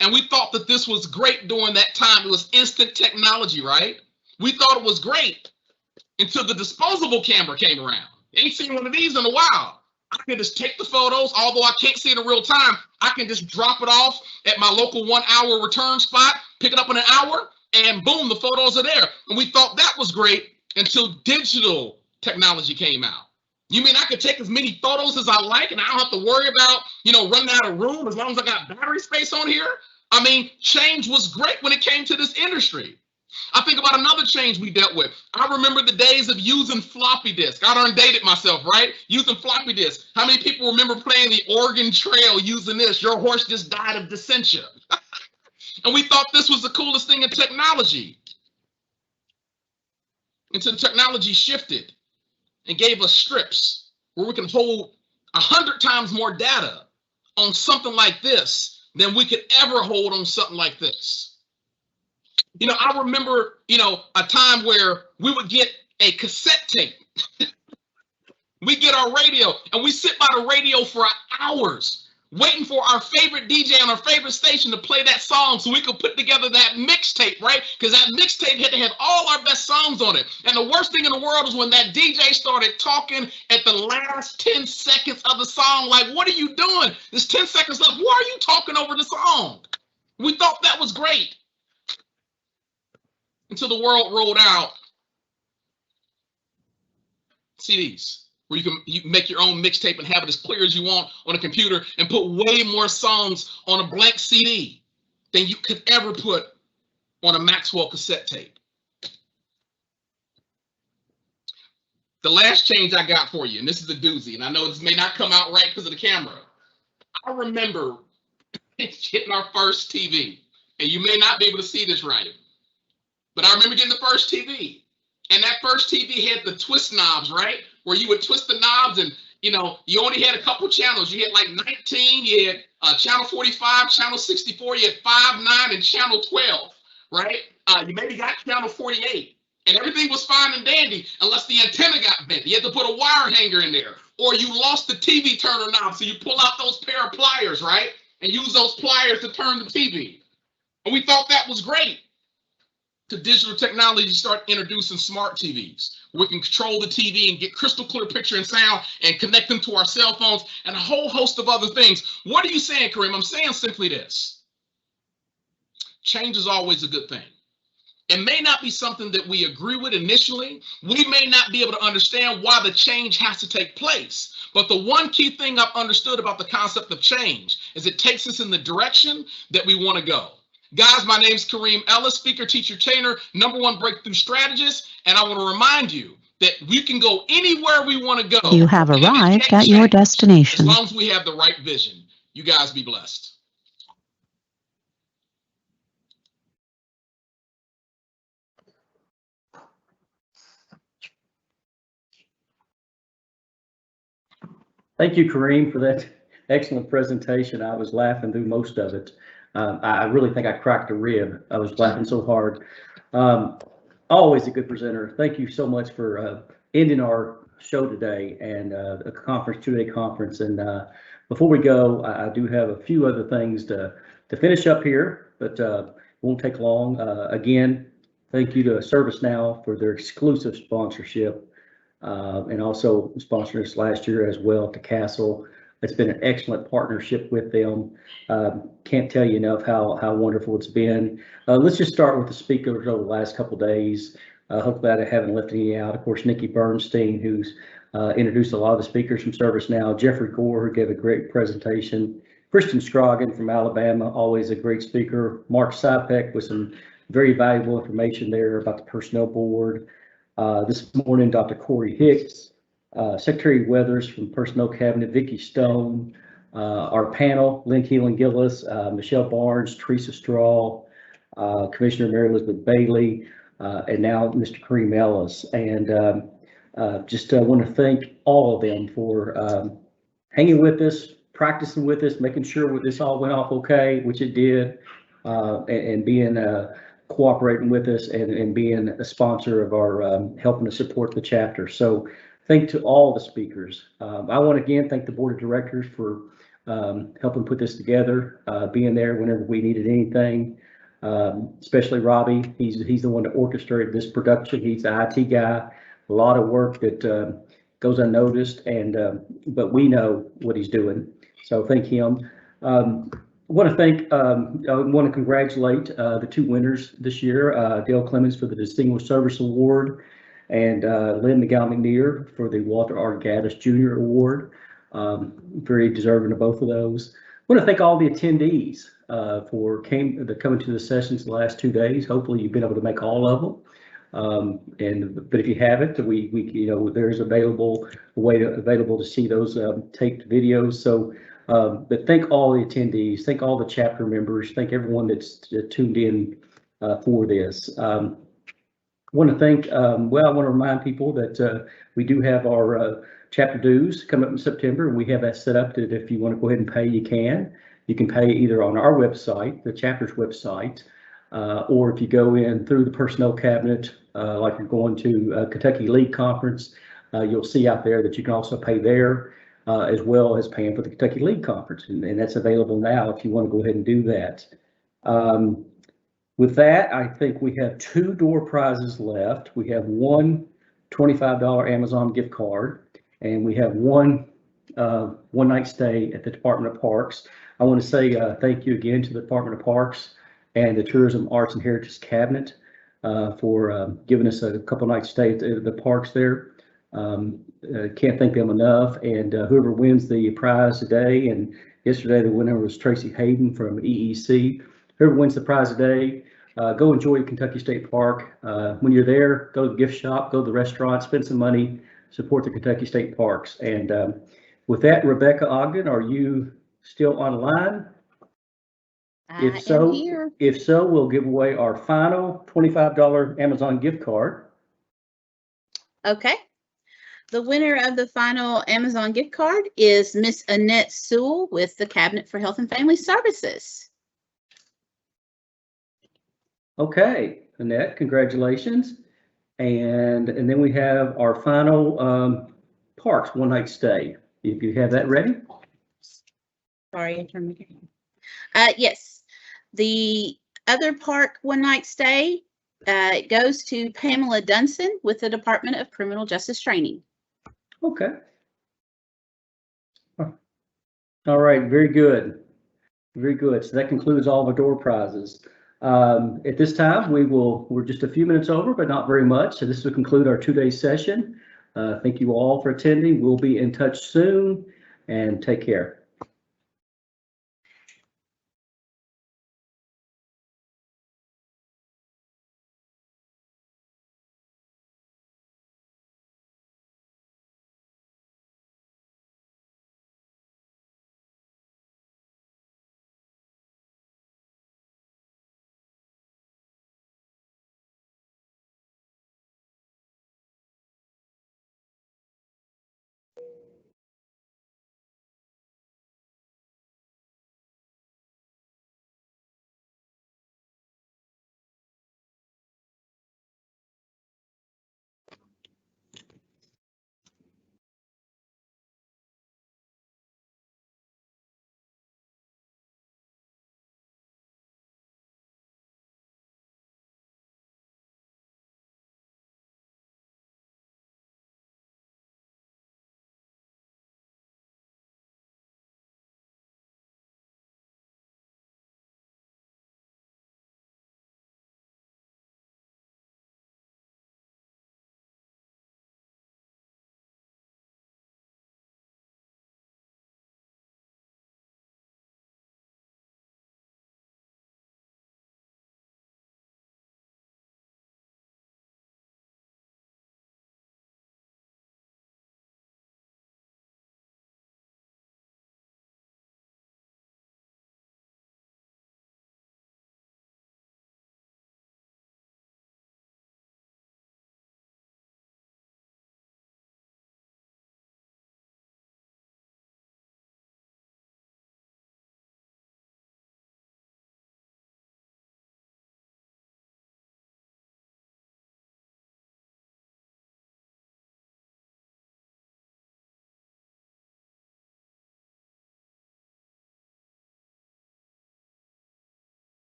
And we thought that this was great during that time. It was instant technology, right? We thought it was great until the disposable camera came around. Ain't seen one of these in a while. I can just take the photos, although I can't see it in real time. I can just drop it off at my local 1 hour return spot, pick it up in an hour, and boom, the photos are there. And we thought that was great until digital technology came out. You mean I could take as many photos as I like and I don't have to worry about, running out of room as long as I got battery space on here? I mean, change was great when it came to this industry. I think about another change we dealt with. I remember the days of using floppy disk. I done dated myself, right? Using floppy disk. How many people remember playing the Oregon Trail using this? Your horse just died of dysentery. And we thought this was the coolest thing in technology. Until technology shifted and gave us strips where we can hold 100 times more data on something like this than we could ever hold on something like this. I remember, a time where we would get a cassette tape. We get our radio and we sit by the radio for hours waiting for our favorite DJ on our favorite station to play that song so we could put together that mixtape, right? Because that mixtape had to have all our best songs on it. And the worst thing in the world is when that DJ started talking at the last 10 seconds of the song, like, what are you doing? There's 10 seconds left. Why are you talking over the song? We thought that was great. Until the world rolled out CDs, where you can make your own mixtape and have it as clear as you want on a computer and put way more songs on a blank CD than you could ever put on a Maxwell cassette tape. The last change I got for you, and this is a doozy, and I know this may not come out right because of the camera. I remember getting our first TV, and you may not be able to see this right, but I remember getting the first TV, and that first TV had the twist knobs, right? Where you would twist the knobs and, you only had a couple channels. You had like 19, you had channel 45, channel 64, you had 5, 9, and channel 12, right? You maybe got channel 48, and everything was fine and dandy unless the antenna got bent. You had to put a wire hanger in there, or you lost the TV turner knob, so you pull out those pair of pliers, right? And use those pliers to turn the TV. And we thought that was great. To digital technology, start introducing smart TVs. We can control the TV and get crystal clear picture and sound and connect them to our cell phones and a whole host of other things. What are you saying, Kareem? I'm saying simply this. Change is always a good thing. It may not be something that we agree with initially. We may not be able to understand why the change has to take place. But the one key thing I've understood about the concept of change is it takes us in the direction that we want to go. Guys, my name's Kareem Ellis, speaker, teacher, trainer, #1 breakthrough strategist. And I want to remind you that we can go anywhere we want to go. You have arrived at your destination. As long as we have the right vision. You guys be blessed. Thank you, Kareem, for that excellent presentation. I was laughing through most of it. I really think I cracked a rib. I was laughing so hard. Always a good presenter. Thank you so much for ending our show today and a conference, 2-day conference. And before we go, I do have a few other things to finish up here, but won't take long. Again, thank you to ServiceNow for their exclusive sponsorship and also sponsoring us last year as well to Castle. It's been an excellent partnership with them. Can't tell you enough how wonderful it's been. Let's just start with the speakers over the last couple of days. Hopefully I haven't left any out. Of course, Nikki Bernstein, who's introduced a lot of the speakers from ServiceNow. Jeffrey Gore, who gave a great presentation. Kristen Scroggin from Alabama, always a great speaker. Mark Sipek with some very valuable information there about the personnel board. This morning, Dr. Corey Hicks. Secretary Weathers from Personnel Cabinet, Vicki Stone, our panel, Lynn Keelan-Gillis, Michelle Barnes, Teresa Straw, Commissioner Mary Elizabeth Bailey, and now Mr. Kareem Ellis. And Just want to thank all of them for hanging with us, practicing with us, making sure this all went off okay, which it did, and being cooperating with us and being a sponsor of our helping to support the chapter. So thank to all the speakers. I want to again thank the board of directors for helping put this together, being there whenever we needed anything, especially Robbie. He's the one that orchestrated this production. He's the IT guy. A lot of work that goes unnoticed, and but we know what he's doing. So thank him. I want to congratulate the two winners this year, Dale Clemens for the Distinguished Service Award and Lynn McGowan-McNear for the Walter R. Gaddis Jr. Award. Very deserving of both of those. I want to thank all the attendees for coming to the sessions the last 2 days. Hopefully you've been able to make all of them. But if you haven't, there's available to see those taped videos. So, but thank all the attendees, thank all the chapter members, thank everyone that's tuned in for this. I want to thank. I want to remind people that we do have our chapter dues coming up in September, and we have that set up that if you want to go ahead and pay, you can. You can pay either on our website, the chapter's website, or if you go in through the personnel cabinet, like you're going to Kentucky League Conference, you'll see out there that you can also pay there, as well as paying for the Kentucky League Conference. And that's available now if you want to go ahead and do that. With that, I think we have 2 door prizes left. We have one $25 Amazon gift card, and we have one one-night stay at the Department of Parks. I want to say thank you again to the Department of Parks and the Tourism, Arts, and Heritage Cabinet for giving us a couple nights stay at the parks there. Can't thank them enough. And whoever wins the prize today, and yesterday the winner was Tracy Hayden from EEC. Whoever wins the prize today, go enjoy Kentucky State Park. When you're there, go to the gift shop, go to the restaurant, spend some money, support the Kentucky State Parks. And with that, Rebecca Ogden, are you still online? If so, we'll give away our final $25 Amazon gift card. Okay. The winner of the final Amazon gift card is Miss Annette Sewell with the Cabinet for Health and Family Services. Okay, Annette, congratulations. And then we have our final parks one-night stay. If you have that ready. Sorry, I turned my camera. Yes. The other park one-night stay goes to Pamela Dunson with the Department of Criminal Justice Training. Okay. All right, very good. Very good. So that concludes all the door prizes. At this time, we're just a few minutes over, but not very much. So this will conclude our 2-day session. Thank you all for attending. We'll be in touch soon, and take care.